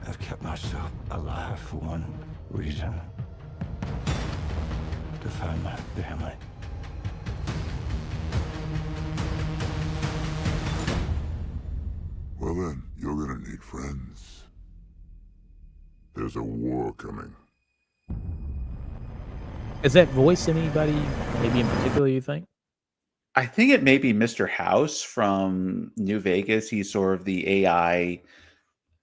I've kept myself alive for one reason. To find my family. Well then, you're gonna need friends. There's a war coming. Is that voice anybody maybe in particular you think? I think it may be Mr. House from New Vegas. He's sort of the AI,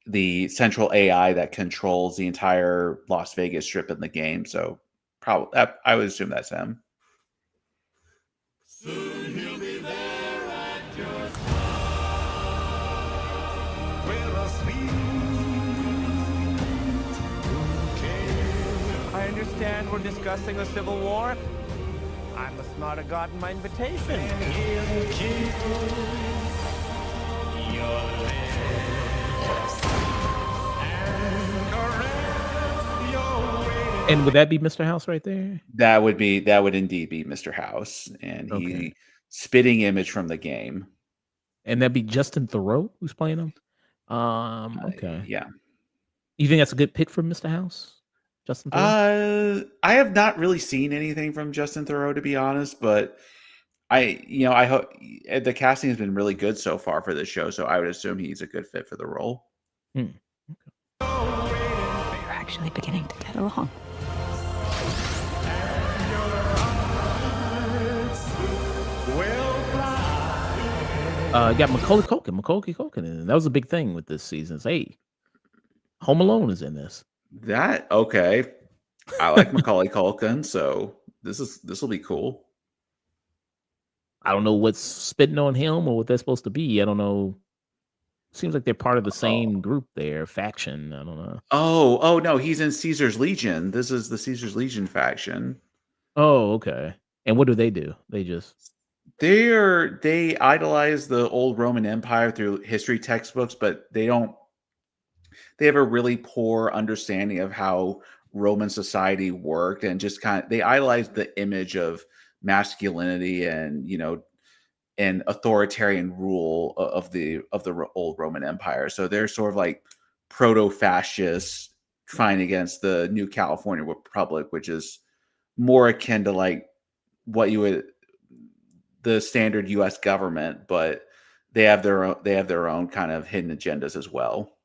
the central AI that controls the entire Las Vegas strip in the game. So probably I would assume that's him. understand we're discussing the Civil War? I must not have gotten my invitation. And would that be Mr. House right there? That would indeed be Mr. House, and Okay. spitting image from the game. And that'd be Justin Theroux who's playing him? Okay. Yeah. You think that's a good pick for Mr. House? Justin Theroux? I have not really seen anything from Justin Theroux, to be honest, but I hope the casting has been really good so far for this show, so I would assume he's a good fit for the role. Hmm. We're actually beginning to get along. You got Macaulay Culkin, and that was a big thing with this season. Hey, Home Alone is in this. Okay. I like Macaulay Culkin, so this will be cool. I don't know what's spitting on him or what that's supposed to be. I don't know. Seems like they're part of the same group there, faction. I don't know. Oh no, he's in Caesar's Legion. This is the Caesar's Legion faction. Oh, okay. And what do? They idolize the old Roman Empire through history textbooks, but they have a really poor understanding of how Roman society worked, and just they idolize the image of masculinity and and authoritarian rule of the old Roman Empire. So they're sort of like proto-fascists trying against the New California Republic, which is more akin to like what you would the standard U.S. government, but they have their own kind of hidden agendas as well.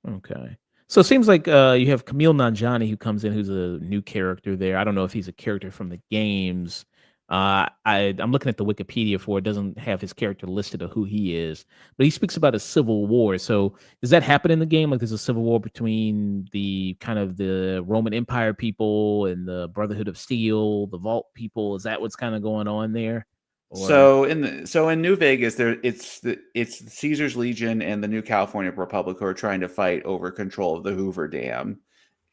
Okay. So it seems like you have Camille Nanjiani who comes in, who's a new character there. I don't know if he's a character from the games. I'm looking at the Wikipedia for it. Doesn't have his character listed of who he is, but he speaks about a civil war. So does that happen in the game? Like there's a civil war between the kind of the Roman Empire people and the Brotherhood of Steel, the Vault people. Is that what's kind of going on there? So in New Vegas, it's Caesar's Legion and the New California Republic who are trying to fight over control of the Hoover Dam,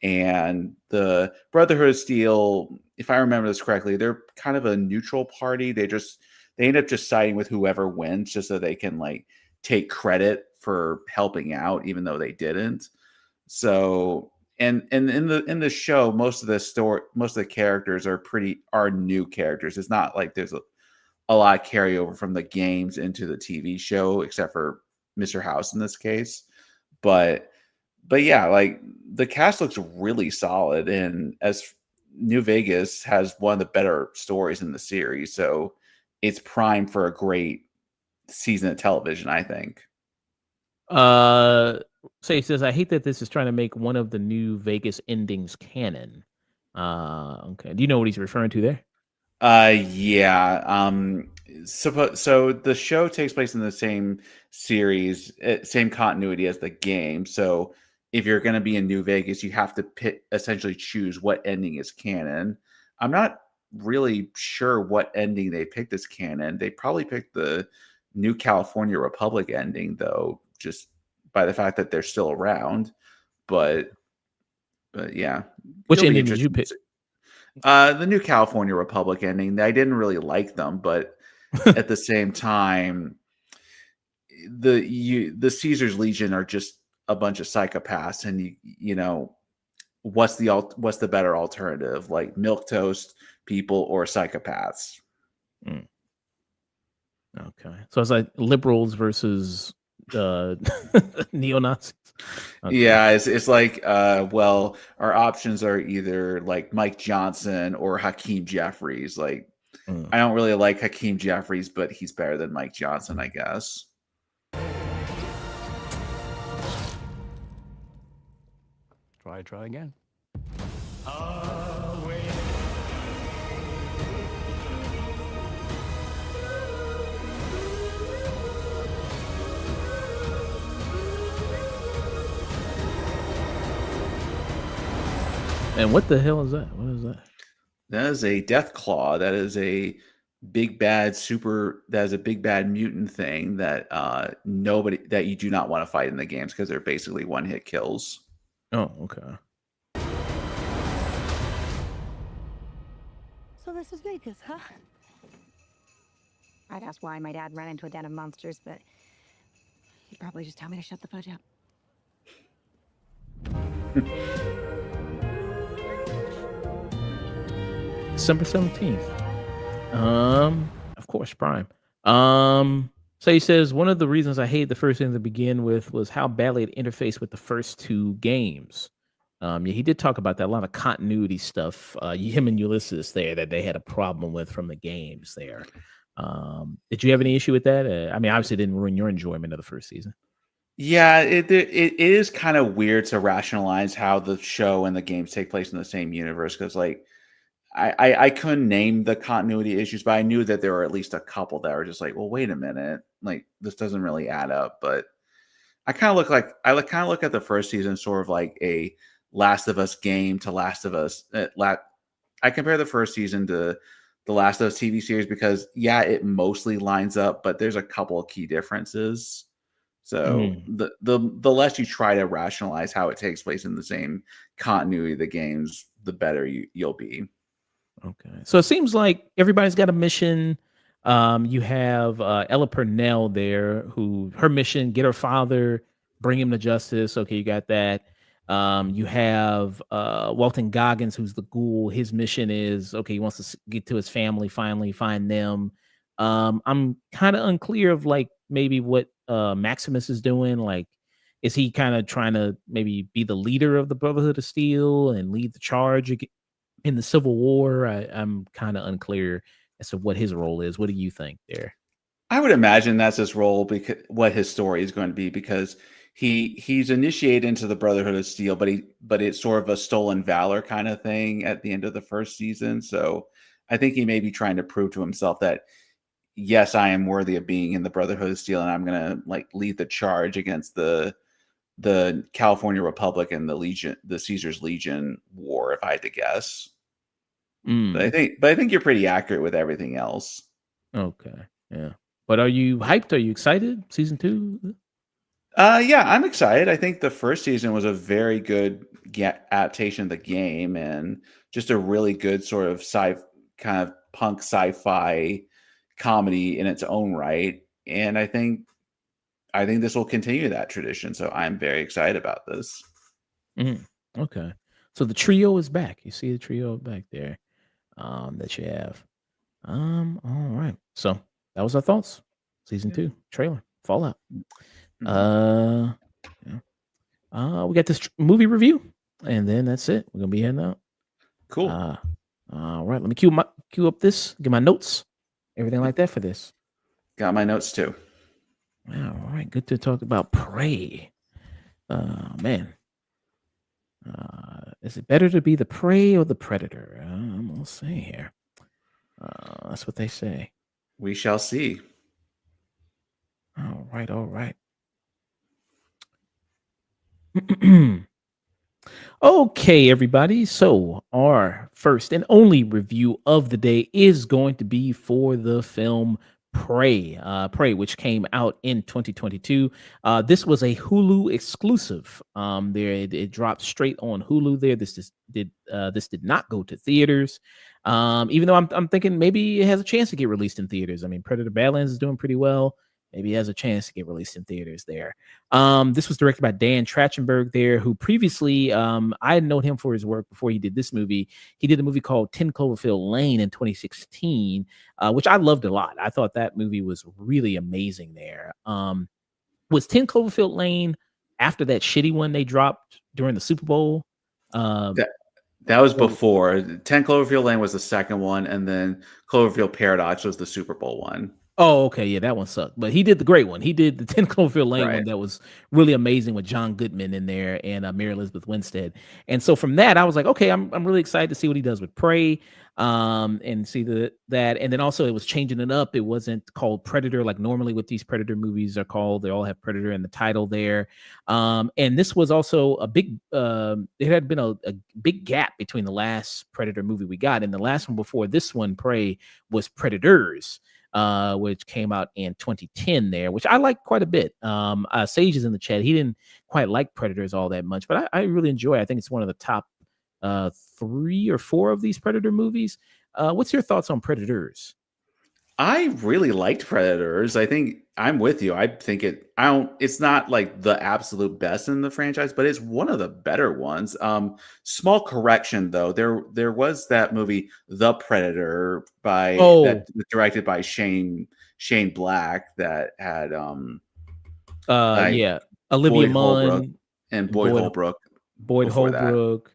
and the Brotherhood of Steel, if I remember this correctly, they're kind of a neutral party. They end up just siding with whoever wins, just so they can like take credit for helping out, even though they didn't. So and in the show, most of the characters are new characters. It's not like there's a lot of carryover from the games into the TV show, except for Mr. House in this case. But yeah, like the cast looks really solid, and as New Vegas has one of the better stories in the series, so it's primed for a great season of television, I think. So he says, I hate that this is trying to make one of the New Vegas endings canon. Okay. Do you know what he's referring to there? Yeah. So the show takes place in the same series, same continuity as the game. So if you're going to be in New Vegas, you have to essentially choose what ending is canon. I'm not really sure what ending they picked as canon. They probably picked the New California Republic ending, though, just by the fact that they're still around. But yeah. Which ending did you pick? The New California Republic ending. I didn't really like them, but at the same time, the Caesar's Legion are just a bunch of psychopaths, and you know what's the better alternative, like milquetoast people or psychopaths? Okay, so it's like liberals versus neo-Nazis. Okay. Yeah, it's like well, our options are either like Mike Johnson or Hakeem Jeffries. Like I don't really like Hakeem Jeffries, but he's better than Mike Johnson, I guess. Try again. And what the hell is that? What is that? That is a Death Claw. That is a big bad mutant thing that that you do not want to fight in the games because they're basically one-hit kills. Oh, okay. So this is Vegas, huh? I'd ask why my dad ran into a den of monsters, but he'd probably just tell me to shut the fudge up. December 17th. Of course, Prime. So he says one of the reasons I hated the first thing to begin with was how badly it interfaced with the first two games. Yeah, he did talk about that. A lot of continuity stuff. Him and Ulysses there that they had a problem with from the games there. Did you have any issue with that? I mean, obviously, it didn't ruin your enjoyment of the first season. Yeah, it is kind of weird to rationalize how the show and the games take place in the same universe because, like, I couldn't name the continuity issues, but I knew that there were at least a couple that were just like, well, wait a minute, like this doesn't really add up. But I kind of look at the first season sort of like a Last of Us game to Last of Us. I compare the first season to the Last of Us TV series because it mostly lines up, but there's a couple of key differences. So the less you try to rationalize how it takes place in the same continuity of the games, the better you'll be. Okay. So it seems like everybody's got a mission. You have Ella Purnell there, who her mission, get her father, bring him to justice. Okay, you got that. You have Walton Goggins, who's the ghoul. His mission is, okay, he wants to get to his family, finally find them. I'm kind of unclear of like maybe what Maximus is doing. Like, is he kind of trying to maybe be the leader of the Brotherhood of Steel and lead the charge in the Civil War? I'm kind of unclear as to what his role is. What do you think there? I would imagine that's his role, because what his story is going to be, because he's initiated into the Brotherhood of Steel, but it's sort of a stolen valor kind of thing at the end of the first season. So I think he may be trying to prove to himself that, yes, I am worthy of being in the Brotherhood of Steel, and I'm gonna like lead the charge against the California Republic and the Caesar's Legion war, if I had to guess. But I think you're pretty accurate with everything else. Okay, yeah. But are you hyped? Are you excited? Season 2? Yeah, I'm excited. I think the first season was a very good adaptation of the game, and just a really good sort of kind of punk sci-fi comedy in its own right. And I think this will continue that tradition. So I'm very excited about this. Okay. So the trio is back. You see the trio back there that you have. All right. So that was our thoughts. Season 2 trailer, Fallout. Yeah. We got this movie review, and then that's it. We're gonna be heading out. Cool. All right. Let me cue up this. Get my notes, everything like that for this. Got my notes too. All right. Good to talk about Prey. Man. Is it better to be the prey or the predator? I'm gonna say here. That's what they say. We shall see. All right. Okay, everybody. So our first and only review of the day is going to be for the film Prey, which came out in 2022. This was a Hulu exclusive. It dropped straight on Hulu. There, this did not go to theaters. Even though I'm thinking maybe it has a chance to get released in theaters. I mean, Predator Badlands is doing pretty well. Maybe it has a chance to get released in theaters there. This was directed by Dan Trachtenberg there, who previously, I had known him for his work before he did this movie. He did a movie called 10 Cloverfield Lane in 2016, which I loved a lot. I thought that movie was really amazing there. Was 10 Cloverfield Lane after that shitty one they dropped during the Super Bowl? That was before. 10 Cloverfield Lane was the second one, and then Cloverfield Paradox was the Super Bowl one. Oh, okay. Yeah, that one sucked. But he did the great one. He did the 10 Cloverfield Lane one that was really amazing with John Goodman in there and Mary Elizabeth Winstead. And so from that, I was like, okay, I'm really excited to see what he does with Prey, and see that. And then also it was changing it up. It wasn't called Predator like normally what these Predator movies are called. They all have Predator in the title there. And this was also a big, there had been a big gap between the last Predator movie we got. And the last one before this one, Prey, was Predators, which came out in 2010 there, which I like quite a bit. Sage is in the chat. He didn't quite like Predators all that much, but I really enjoy it. I think it's one of the top 3 or 4 of these Predator movies. What's your thoughts on Predators? I really liked Predators. I think I'm with you. I think it's not like the absolute best in the franchise, but it's one of the better ones. Small correction though. There was that movie The Predator Oh, directed by Shane Black that had like yeah, Olivia Boyd Holbrook Munn, and Boyd Boyd Holbrook Boyd before that. Holbrook,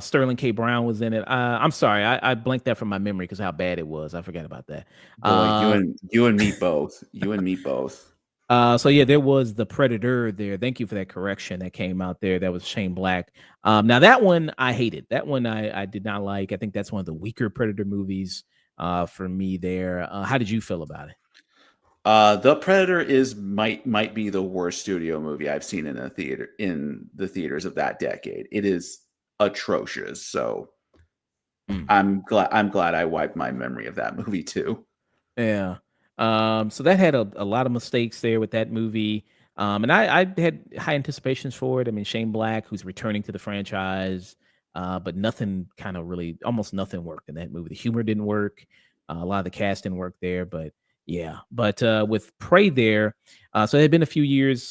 Sterling K. Brown was in it. I'm sorry, I blanked that from my memory because how bad it was. I forgot about that. Boy, you and me both. You and me both. So yeah, there was The Predator there. Thank you for that correction that came out there. That was Shane Black. Now that one I hated. That one I did not like. I think that's one of the weaker Predator movies for me there. How did you feel about it? The Predator might be the worst studio movie I've seen in the theaters of that decade. It is atrocious. So Mm. I'm glad I wiped my memory of that movie too. Yeah. So that had a lot of mistakes there with that movie. And I had high anticipations for it. I mean, Shane Black, who's returning to the franchise, but nothing kind of really, almost nothing worked in that movie. The humor didn't work. A lot of the cast didn't work there, but yeah. But with Prey there, so it had been a few years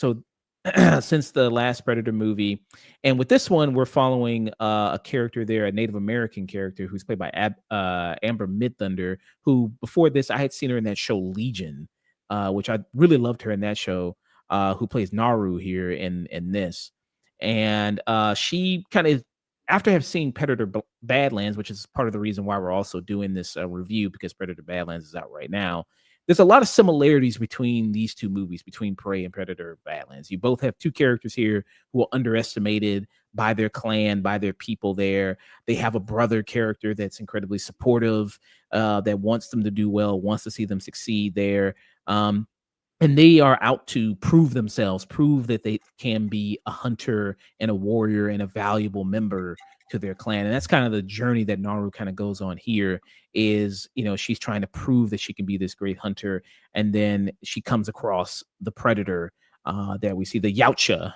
since the last Predator movie, and with this one, we're following a character there, a Native American character who's played by Amber Midthunder, who before this I had seen her in that show Legion, which I really loved her in that show. Who plays Naru here in this, and she kind of after have seen Predator Badlands, which is part of the reason why we're also doing this review because Predator Badlands is out right now. There's a lot of similarities between these two movies, between Prey and Predator Badlands. You both have two characters here who are underestimated by their clan, by their people there. They have a brother character that's incredibly supportive, that wants them to do well, wants to see them succeed there. And they are out to prove themselves, prove that they can be a hunter and a warrior and a valuable member to their clan. And that's kind of the journey that Naru kind of goes on here is, she's trying to prove that she can be this great hunter. And then she comes across the predator that we see, the Yautja,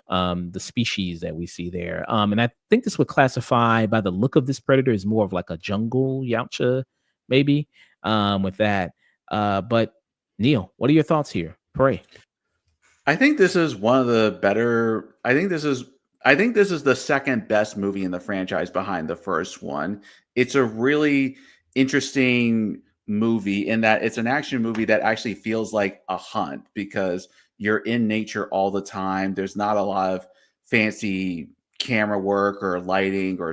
the species that we see there. And I think this would classify by the look of this predator as more of like a jungle Yautja, maybe with that. But Neil, what are your thoughts here? Prey. I think this is one of the better. I think this is the second best movie in the franchise behind the first one. It's a really interesting movie in that it's an action movie that actually feels like a hunt because you're in nature all the time. There's not a lot of fancy camera work or lighting or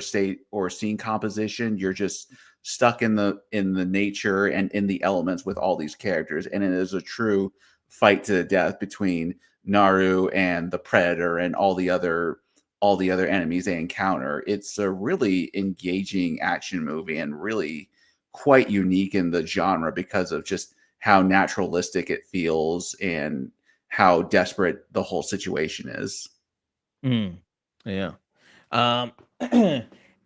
scene composition. You're just stuck in the nature and in the elements with all these characters, and it is a true fight to the death between Naru and the predator and all the other enemies they encounter. It's a really engaging action movie and really quite unique in the genre because of just how naturalistic it feels and how desperate the whole situation is. Yeah.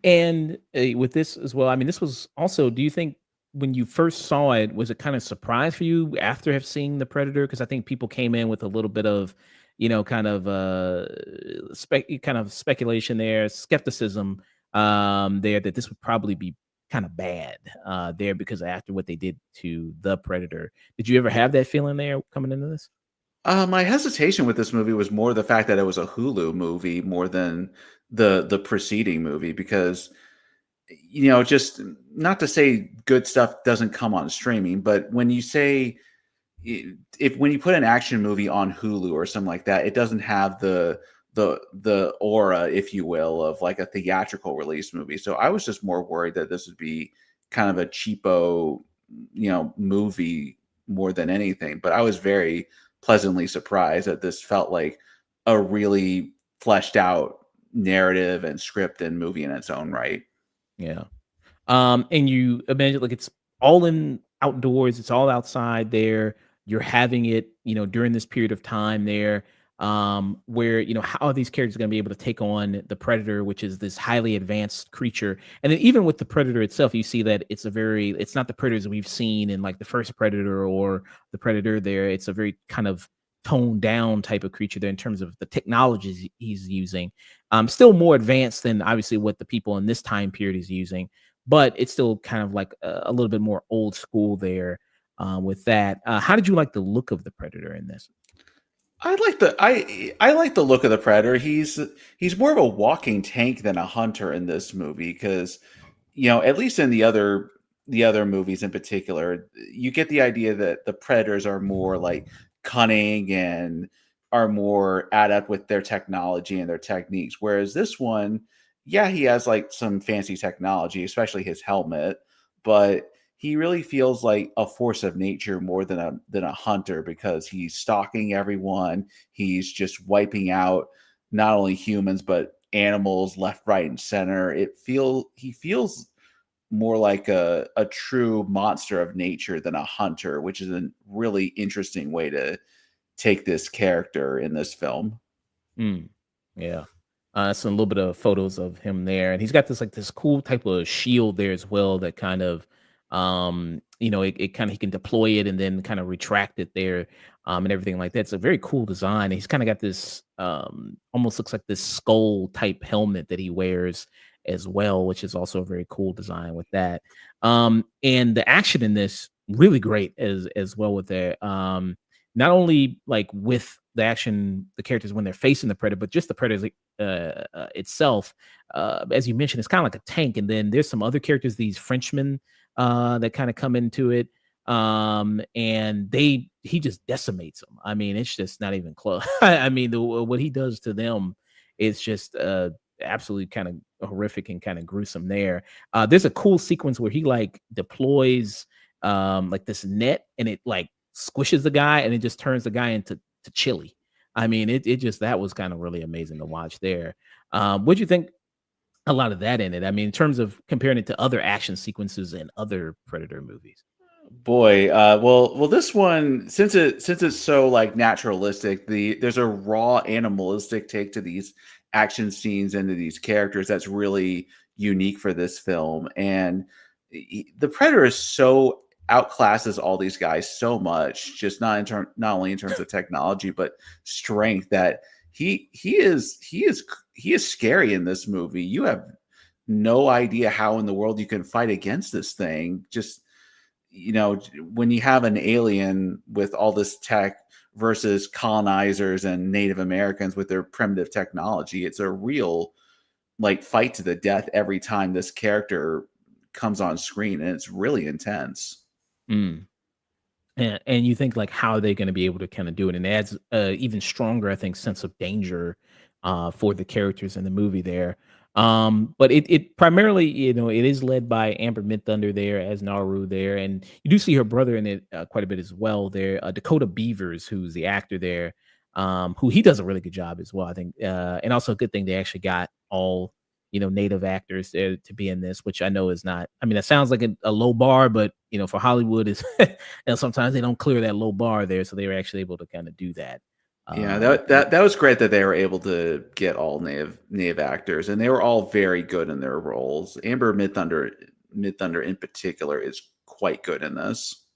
And with this as well, I mean, this was also, do you think when you first saw it, was it kind of surprise for you after have seen the Predator? Because I think people came in with a little bit of, kind of speculation there, skepticism there that this would probably be kind of bad there because after what they did to the Predator. Did you ever have that feeling there coming into this? My hesitation with this movie was more the fact that it was a Hulu movie more than the preceding movie because just not to say good stuff doesn't come on streaming, but when you say when you put an action movie on Hulu or something like that, it doesn't have the aura, if you will, of like a theatrical release movie. So I was just more worried that this would be kind of a cheapo, movie more than anything. But I was very pleasantly surprised that this felt like a really fleshed out narrative and script and movie in its own right. Yeah. And you imagine like it's all in outdoors, it's all outside there. You're having it, during this period of time there, where, how are these characters going to be able to take on the predator, which is this highly advanced creature. And then even with the predator itself, you see that it's not the predators we've seen in like the first Predator or the Predator there. It's a very kind of toned down type of creature there in terms of the technologies he's using. Still more advanced than obviously what the people in this time period is using, but it's still kind of like a little bit more old school there with that. How did you like the look of the Predator in this? I like the look of the Predator. He's more of a walking tank than a hunter in this movie because at least in the other movies in particular, you get the idea that the Predators are more like cunning and are more adept with their technology and their techniques. Whereas this one, yeah, he has like some fancy technology, especially his helmet, but he really feels like a force of nature more than a hunter because he's stalking everyone. He's just wiping out not only humans but animals left, right, and center. He feels more like a true monster of nature than a hunter, which is a really interesting way to take this character in this film. Mm, yeah. So a little bit of photos of him there, and he's got this cool type of shield there as well that kind of, it kind of he can deploy it and then kind of retract it there, and everything like that. It's a very cool design. And he's kind of got this, almost looks like this skull type helmet that he wears as well, which is also a very cool design with that. And the action in this really great as well with that. Not only like with the action, the characters when they're facing the Predator, but just the Predator itself. As you mentioned, it's kind of like a tank, and then there's some other characters, these Frenchmen that kind of come into it, and he just decimates them. I mean, it's just not even close. I mean, what he does to them is just absolutely kind of horrific and kind of gruesome there. There's a cool sequence where he like deploys like this net, and it like squishes the guy and it just turns the guy into chili. I mean, it just that was kind of really amazing to watch there. What'd you think a lot of that in it? I mean, in terms of comparing it to other action sequences in other Predator movies. Boy, well, this one, since it's so like naturalistic, there's a raw animalistic take to these action scenes and to these characters that's really unique for this film. And the Predator is so outclasses all these guys so much, just not only in terms of technology but strength, that he is scary in this movie. You have no idea how in the world you can fight against this thing. Just when you have an alien with all this tech versus colonizers and Native Americans with their primitive technology, it's a real like fight to the death every time this character comes on screen, and it's really intense. Mm. And you think like how are they going to be able to kind of do it, and it adds even stronger, I think, sense of danger for the characters in the movie there. But it primarily, it is led by Amber Midthunder there as Naru there, and you do see her brother in it quite a bit as well there, Dakota Beavers, who's the actor there, who he does a really good job as well, I think, and also a good thing they actually got all native actors there to be in this, which I know is not. I mean, that sounds like a low bar, but for Hollywood is, and sometimes they don't clear that low bar there, so they were actually able to kind of do that. Yeah, that was great that they were able to get all native actors, and they were all very good in their roles. Amber Midthunder in particular is quite good in this.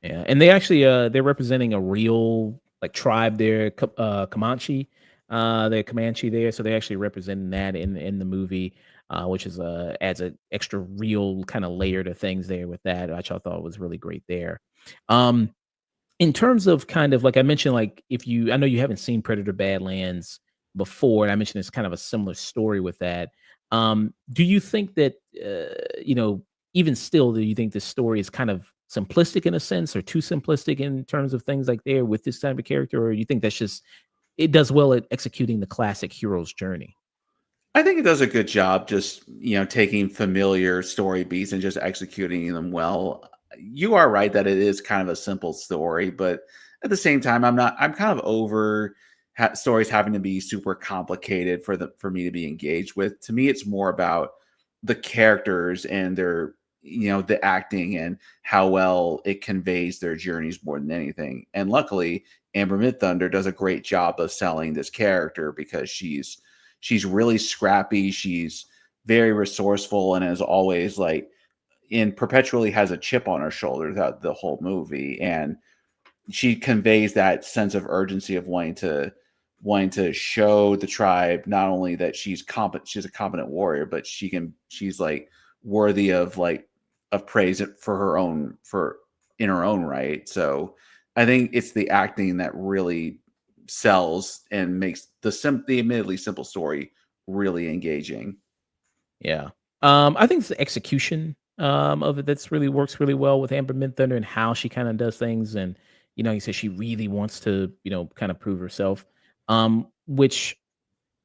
Yeah, and they actually they're representing a real like tribe there, Comanche. They're Comanche there, so they're actually representing that in the movie, which is adds an extra real kind of layer to things there with that, which I thought was really great there. In terms of kind of like I mentioned, like I know you haven't seen Predator Badlands before, and I mentioned it's kind of a similar story with that. Do you think that even still, do you think this story is kind of simplistic in a sense, or too simplistic in terms of things like there with this type of character, or you think that's just it does well at executing the classic hero's journey? I think it does a good job just, taking familiar story beats and just executing them well. You are right that it is kind of a simple story, but at the same time, I'm kind of over stories having to be super complicated for me to be engaged with. To me, it's more about the characters and their, the acting and how well it conveys their journeys more than anything. And luckily, Amber Midthunder does a great job of selling this character because she's really scrappy. She's very resourceful and is always like perpetually has a chip on her shoulder throughout the whole movie. And she conveys that sense of urgency of wanting to show the tribe not only that she's a competent warrior, but she's like worthy of praise for her own for in her own right. So I think it's the acting that really sells and makes the admittedly simple story really engaging. Yeah. I think it's the execution of it that's really works really well with Amber Midthunder and how she kind of does things. And, you said she really wants to, kind of prove herself, which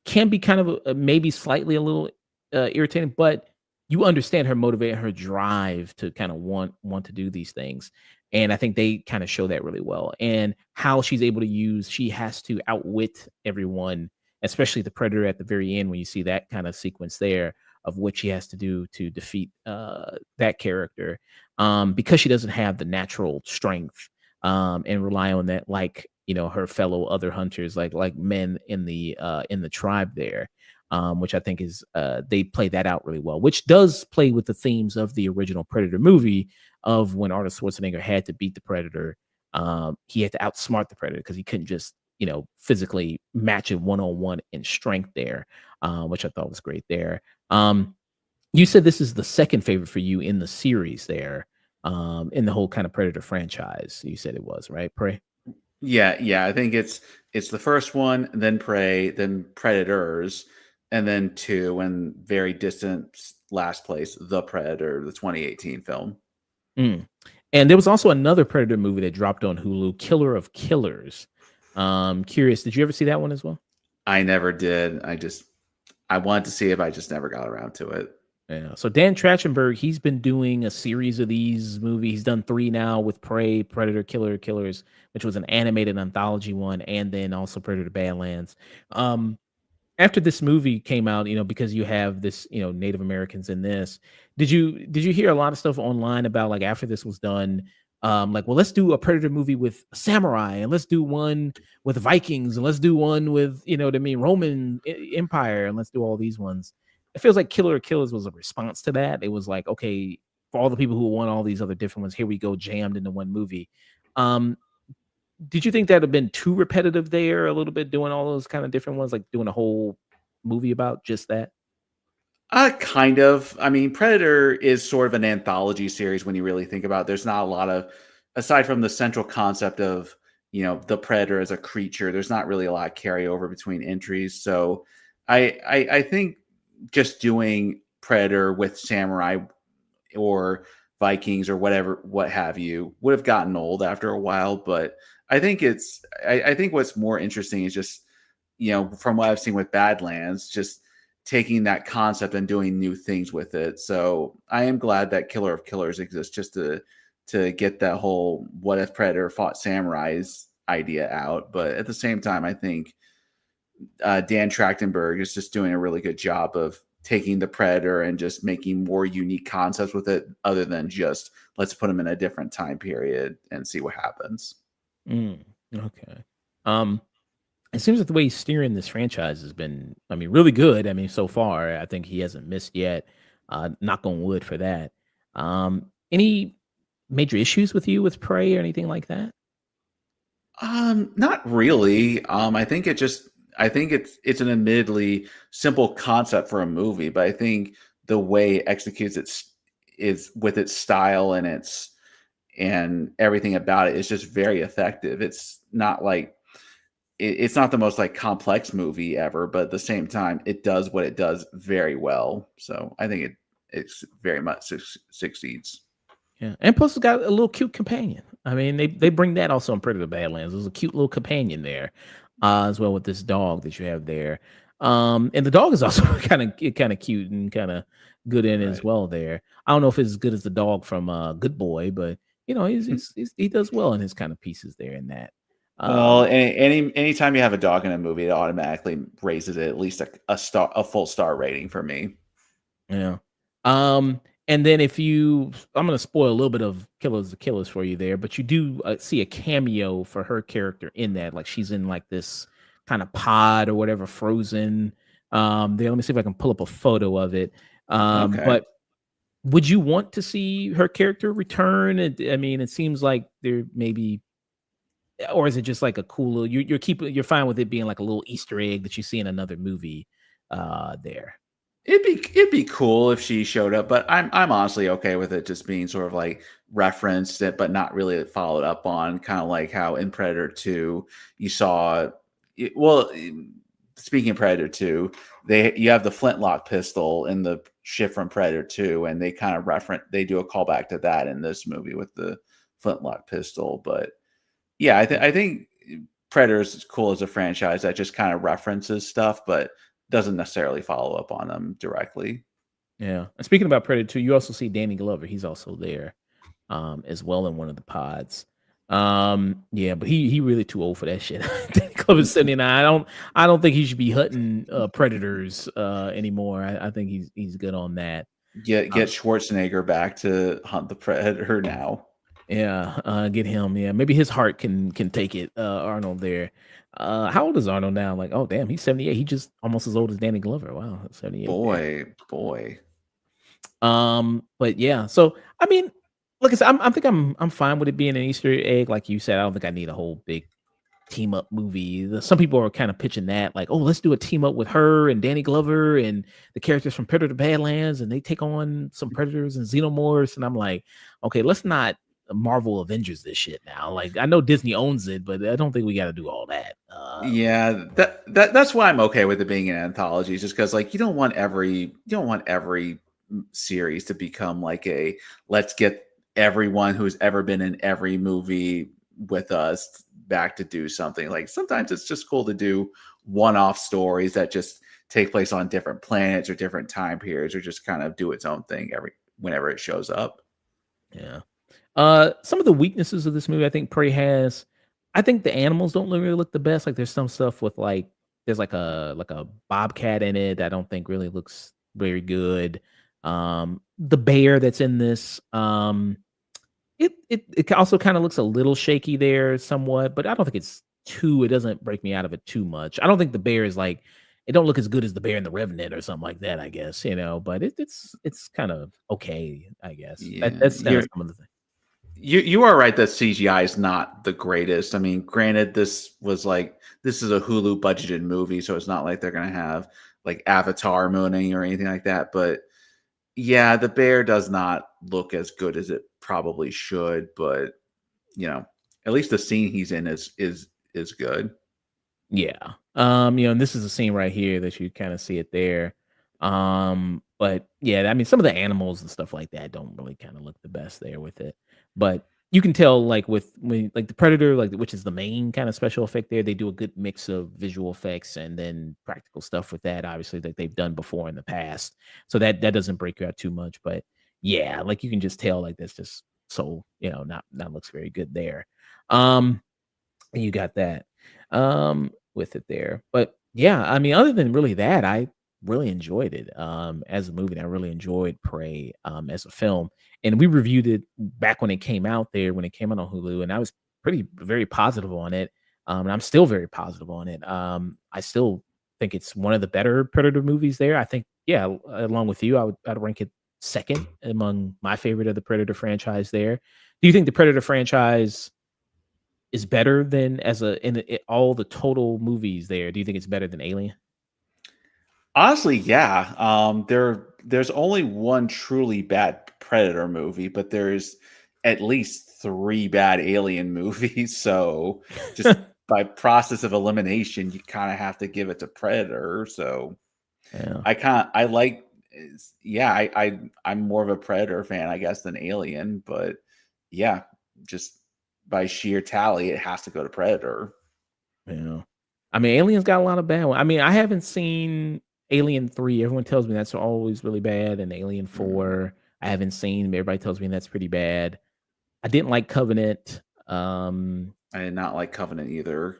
can be kind of maybe slightly a little irritating, but you understand her motivate, her drive to kind of want to do these things. And I think they kind of show that really well. And how she's able to she has to outwit everyone, especially the Predator at the very end when you see that kind of sequence there of what she has to do to defeat that character, because she doesn't have the natural strength, and rely on that, like her fellow other hunters, like men in the tribe there, which I think is they play that out really well, which does play with the themes of the original Predator movie of when Arnold Schwarzenegger had to beat the Predator. He had to outsmart the Predator because he couldn't just physically match it one-on-one in strength there, which I thought was great there. You said this is the second favorite for you in the series there, in the whole kind of Predator franchise. You said it was, right, Prey? Yeah. I think it's the first one, then Prey, then Predators, and then 2, and very distant last place, The Predator, the 2018 film. And there was also another Predator movie that dropped on Hulu, Killer of Killers. Curious, did you ever see that one as well? I never did. I wanted to see it, but I just never got around to it. Yeah. So Dan Trachtenberg, he's been doing a series of these movies. He's done 3 now with Prey, Predator, Killer of Killers, which was an animated anthology one, and then also Predator Badlands. After this movie came out, because you have this, Native Americans in this, did you hear a lot of stuff online about, like, after this was done, like, well, let's do a Predator movie with samurai, and let's do one with Vikings, and let's do one with, Roman Empire, and let's do all these ones. It feels like Killer of Killers was a response to that. It was like, okay, for all the people who want all these other different ones, here we go, jammed into one movie. Did you think that had been too repetitive there a little bit, doing all those kind of different ones, like doing a whole movie about just that? Kind of. I mean, Predator is sort of an anthology series when you really think about it. There's not a lot of, aside from the central concept of, the Predator as a creature, there's not really a lot of carryover between entries. So I think just doing Predator with samurai or Vikings or what have you would have gotten old after a while. But I think I think what's more interesting is just, from what I've seen with Badlands, just taking that concept and doing new things with it. So I am glad that Killer of Killers exists, just to get that whole what if Predator fought samurais idea out. But at the same time, I think Dan Trachtenberg is just doing a really good job of taking the Predator and just making more unique concepts with it, other than just let's put them in a different time period and see what happens. Okay. It seems like the way he's steering this franchise has been, really good. So far, I think he hasn't missed yet. Knock on wood for that. Any major issues with you with Prey or anything like that? Not really. I think it's an admittedly simple concept for a movie, but I think the way it executes it is with its style and everything about it is just very effective. It's not like it's not the most like complex movie ever, but at the same time, it does what it does very well. So I think it's very much succeeds. Yeah, and plus it's got a little cute companion. They bring that also in Predator Badlands. There's a cute little companion there, as well, with this dog that you have there. And the dog is also kind of cute and kind of good in it as well there. I don't know if it's as good as the dog from Good Boy, but he does well in his kind of pieces there in that. Well, anytime you have a dog in a movie, it automatically raises it at least a full star rating for me. Yeah. And then I'm going to spoil a little bit of Killers of Killers for you there, but you do see a cameo for her character in that. Like, she's in like this kind of pod or whatever, frozen. Let me see if I can pull up a photo of it. Okay. But would you want to see her character return? It seems like there maybe or is it just like a cool little, you're fine with it being like a little Easter egg that you see in another movie there? It'd be cool if she showed up, but I'm honestly okay with it just being sort of like referenced it, but not really followed up on. Kind of like how in Predator 2 you saw. Well, speaking of Predator 2, you have the flintlock pistol in the ship from Predator 2, and they kind of they do a callback to that in this movie with the flintlock pistol. But yeah, I think Predator is cool as a franchise that just kind of references stuff, but doesn't necessarily follow up on them directly. Yeah. And speaking about Predator 2, you also see Danny Glover. He's also there as well in one of the pods. Yeah, but he really too old for that shit. Danny Glover's 79. I don't think he should be hunting predators anymore. I think he's good on that. Get Schwarzenegger back to hunt the predator now. Yeah, get him. Yeah, maybe his heart can take it. Arnold there. How old is Arnold now? Like, oh damn, he's 78. He just almost as old as Danny Glover. Wow, 78. Boy. But yeah, so I mean, like I said, I think I'm fine with it being an Easter egg. Like you said, I don't think I need a whole big team up movie. Some people are kind of pitching that, like, oh, let's do a team up with her and Danny Glover and the characters from Predator Badlands, and they take on some predators and xenomorphs. And I'm like, okay, let's not Marvel Avengers this shit now. Like, I know Disney owns it, but I don't think we got to do all that. Yeah, that's why I'm okay with it being an anthology, just because like you don't want every series to become like a let's get everyone who's ever been in every movie with us back to do something. Like sometimes it's just cool to do one-off stories that just take place on different planets or different time periods, or just kind of do its own thing whenever it shows up. Yeah. Some of the weaknesses of this movie, I think Prey has. I think the animals don't really look the best. Like there's some stuff with like there's like a bobcat in it that I don't think really looks very good. The bear that's in this, it also kind of looks a little shaky there somewhat, but I don't think it doesn't break me out of it too much. I don't think the bear is like, it don't look as good as the bear in the Revenant or something like that, I guess, but it's kind of okay, I guess. Yeah, That's some of the things. You are right that CGI is not the greatest. I mean, granted, this is a Hulu budgeted movie, so it's not like they're gonna have like Avatar mooning or anything like that. But yeah, the bear does not look as good as it probably should. But at least the scene he's in is good. Yeah. And this is a scene right here that you kind of see it there. But yeah, I mean, some of the animals and stuff like that don't really kind of look the best there with it. But you can tell, like when the Predator, like which is the main kind of special effect there, they do a good mix of visual effects and then practical stuff with that, obviously, that they've done before in the past. So that doesn't break you out too much. But yeah, like you can just tell, like that's just so not looks very good there. And you got that with it there. But yeah, I mean, other than really that, I really enjoyed it as a movie. And I really enjoyed Prey as a film. And we reviewed it back when it came out when it came out on Hulu, and I was very positive on it. And I'm still very positive on it. I still think it's one of the better Predator movies there. I think, yeah, along with you, I'd rank it second among my favorite of the Predator franchise there. Do you think the Predator franchise is better than in all the total movies there? Do you think it's better than Alien? Honestly, yeah. There's only one truly bad Predator movie, but there's at least 3 bad Alien movies. So just by process of elimination, you kind of have to give it to Predator. So yeah. I'm more of a Predator fan, I guess, than Alien. But yeah, just by sheer tally, it has to go to Predator. Yeah. I mean, Alien's got a lot of bad ones. I mean, I haven't seen Alien 3. Everyone tells me that's always really bad. And Alien 4, I haven't seen. Everybody tells me that's pretty bad. I didn't like Covenant. I did not like Covenant either.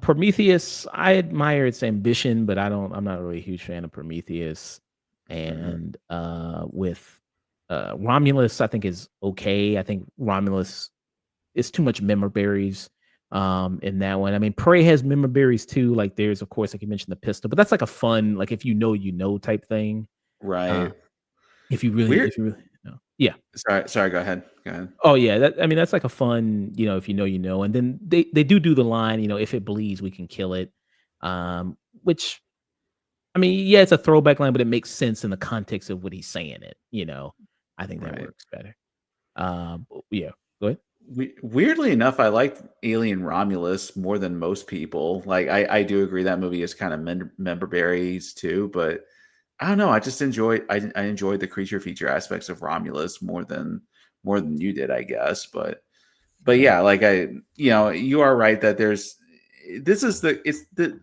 Prometheus, I admire its ambition, but I'm not really a huge fan of Prometheus. And with Romulus, I think is okay. I think Romulus is too much member berries in that one. I mean, Prey has member berries too. Like there's, of course, like you mentioned, the pistol, but that's like a fun, like if you know type thing. Right. If you really No. Yeah. Sorry. Go ahead. Go ahead. Oh yeah, I mean that's like a fun, if you know, you know. And then they do the line, if it bleeds, we can kill it. Which I mean, yeah, it's a throwback line, but it makes sense in the context of what he's saying it. I think that Right. works better. Yeah, go ahead. Weirdly enough, I liked Alien Romulus more than most people. Like, I do agree that movie is kind of member berries too, but I don't know. I just I enjoyed the creature feature aspects of Romulus more than you did, I guess. But yeah, like you are right that it's the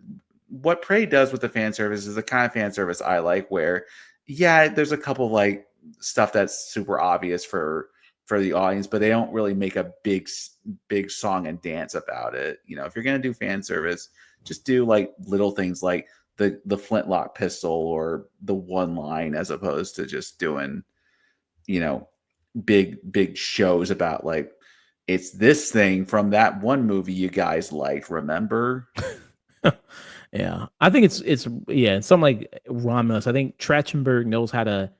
what Prey does with the fan service is the kind of fan service I like, where yeah, there's a couple like stuff that's super obvious for the audience, but they don't really make a big song and dance about it. If you're gonna do fan service, just do like little things like the flintlock pistol or the one line, as opposed to just doing big shows about like, it's this thing from that one movie you guys liked, remember? Yeah, I think it's yeah, something like Romulus. I think Trachtenberg knows how to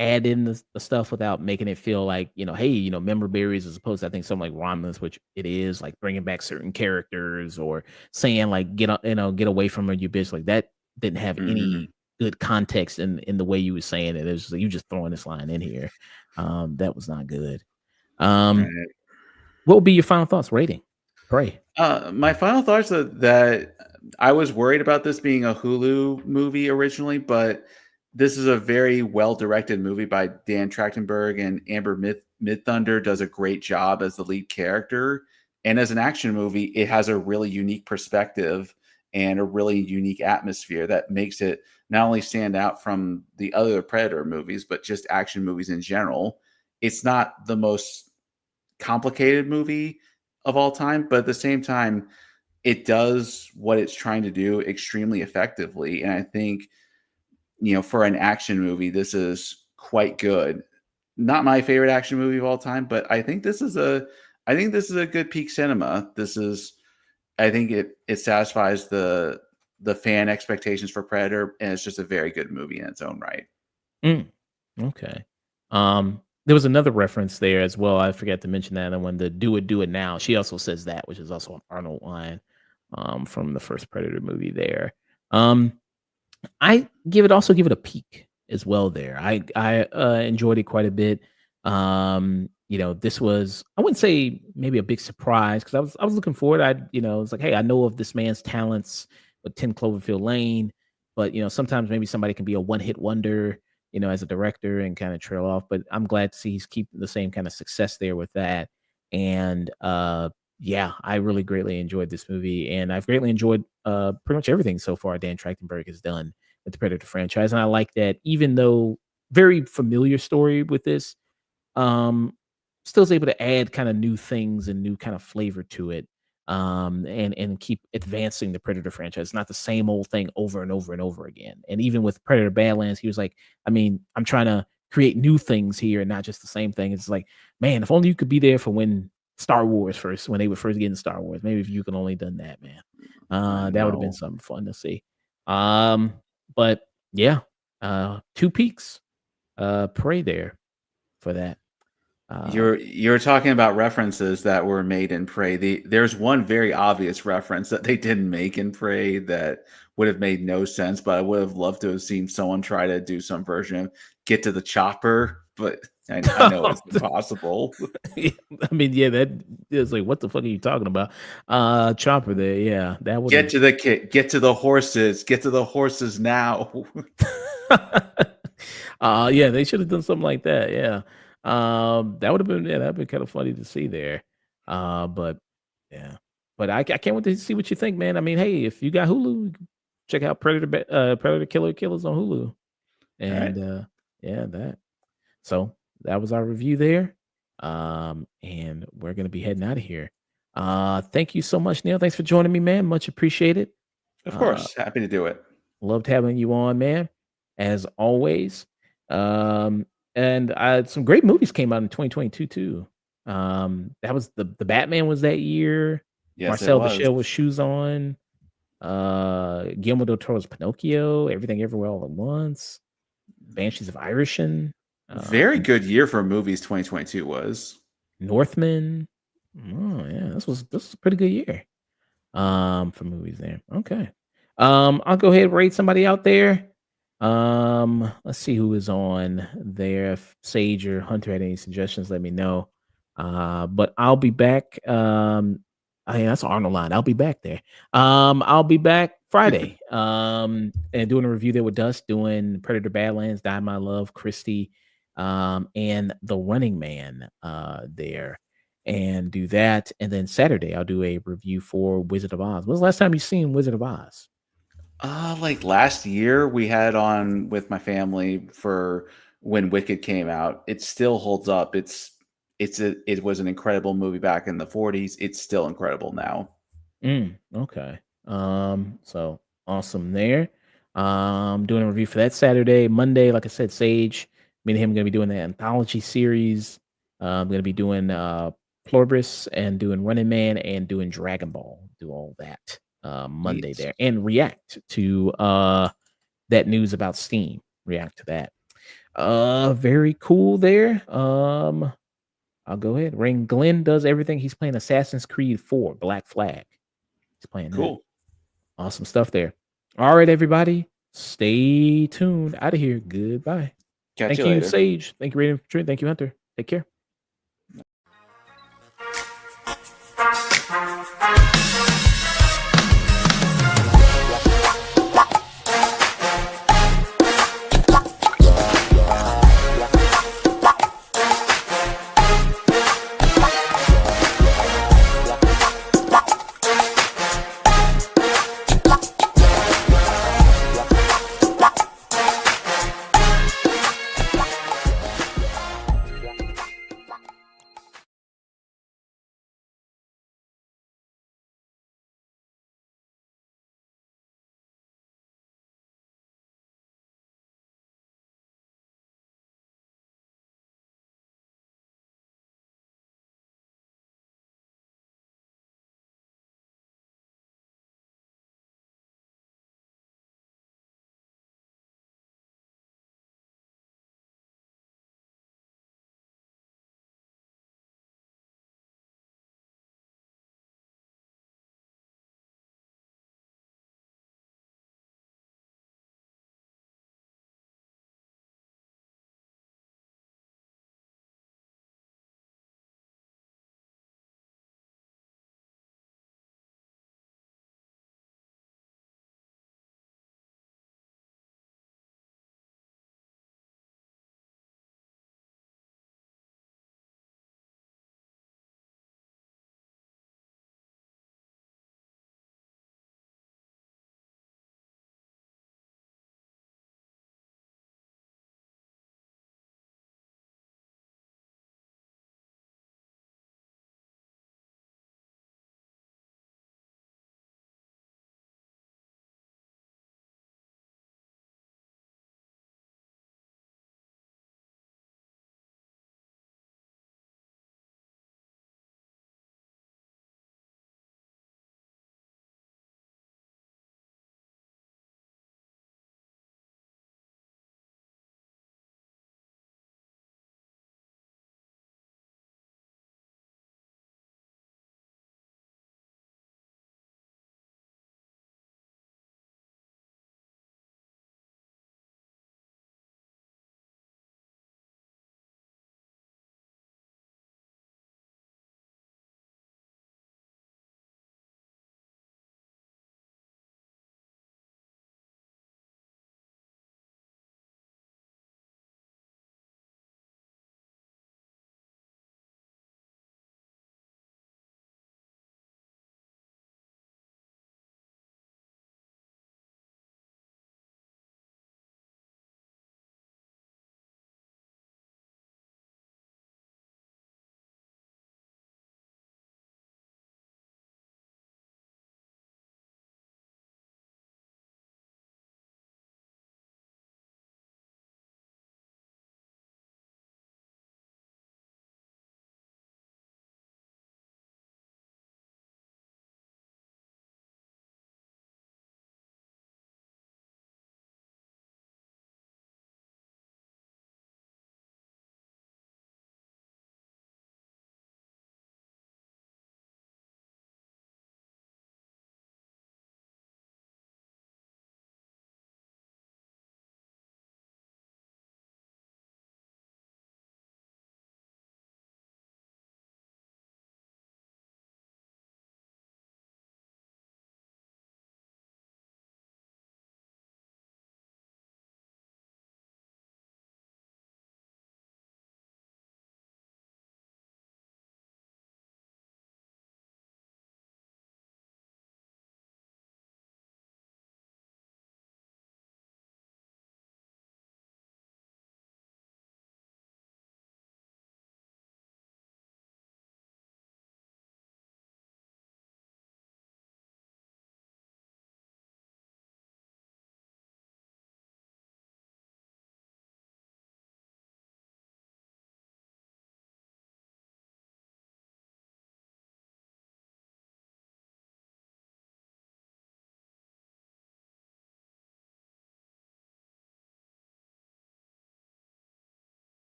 add in the stuff without making it feel like, hey, member berries, as opposed to, I think, something like Romulus, which it is like bringing back certain characters or saying like get away from her, you bitch. Like that didn't have any good context in the way you were saying it. It was like, you just throwing this line in here. That was not good. Right. What would be your final thoughts? Rating? Prey. My final thoughts are that I was worried about this being a Hulu movie originally, but this is a very well-directed movie by Dan Trachtenberg, and Amber Midthunder does a great job as the lead character. And as an action movie, it has a really unique perspective and a really unique atmosphere that makes it not only stand out from the other Predator movies, but just action movies in general. It's not the most complicated movie of all time, but at the same time, it does what it's trying to do extremely effectively. And I think, for an action movie, this is quite good. Not my favorite action movie of all time, but I think this is a good peak cinema. I think it satisfies the fan expectations for Predator, and it's just a very good movie in its own right. Okay. There was another reference there as well. I forgot to mention that. And when the do it now, she also says that, which is also an Arnold line from the first Predator movie there. I give it a peak as well there. I enjoyed it quite a bit. This was, I wouldn't say maybe a big surprise, because I was looking forward. It's like, hey, I know of this man's talents with 10 Cloverfield Lane, but sometimes maybe somebody can be a one-hit wonder, as a director and kind of trail off. But I'm glad to see he's keeping the same kind of success there with that. And yeah, I really greatly enjoyed this movie, and I've greatly enjoyed pretty much everything so far Dan Trachtenberg has done with the Predator franchise. And I like that, even though very familiar story with this, still is able to add kind of new things and new kind of flavor to it, and keep advancing the Predator franchise. Not the same old thing over and over and over again. And even with Predator Badlands, he was like, I mean, I'm trying to create new things here and not just the same thing. It's like, man, if only you could be there for when Star Wars when they were first getting Star Wars. Maybe if you could only done that, man. That would have been something fun to see. But yeah, 2 peaks. Prey there for that. You're talking about references that were made in Prey. There's one very obvious reference that they didn't make in Prey that would have made no sense, but I would have loved to have seen someone try to do some version of Get to the Chopper, but I know it's impossible. I mean, yeah, that is like, what the fuck are you talking about? Chopper there, yeah, that would get to the horses now. Yeah, they should have done something like that. Yeah. That would have been, that'd been kind of funny to see there. But yeah, but I can't wait to see what you think, man. I mean, hey, if you got Hulu, check out Predator Killers on Hulu, and yeah, that. So that was our review there, and we're gonna be heading out of here. Thank you so much, Neil. Thanks for joining me, man. Much appreciated. Of course, happy to do it. Loved having you on, man, as always. And some great movies came out in 2022 too. That was the Batman was that year. Yes, Marcel the Shell with Shoes On. Guillermo del Toro's Pinocchio. Everything Everywhere All at Once. Banshees of Irishin. Very good year for movies. 2022 was. Northman. Oh yeah, this was a pretty good year. For movies there. Okay. I'll go ahead and rate somebody out there. Let's see who is on there. If Sage or Hunter had any suggestions, let me know. But I'll be back. Yeah, that's Arnold line. I'll be back there. I'll be back Friday. And doing a review there with Dust, doing Predator Badlands, Die My Love, Christie, and The Running Man there. And do that. And then Saturday, I'll do a review for Wizard of Oz. When's the last time you seen Wizard of Oz? Like last year, we had on with my family for when Wicked came out. It still holds up. It was an incredible movie back in the 40s. It's still incredible now. Okay. So awesome there. Doing a review for that Saturday. Monday, like I said, Sage, me and him going to be doing the anthology series. I'm going to be doing Pluribus and doing Running Man and doing Dragon Ball. Do all that Monday there and react to that news about Steam. React to that. Very cool there. I'll go ahead. Ring Glenn does everything. He's playing Assassin's Creed 4, Black Flag. He's playing cool. That. Awesome stuff there. All right, everybody. Stay tuned. Out of here. Goodbye. Catch Thank you you, later. Sage. Thank you, Raiden. Thank you, Hunter. Take care.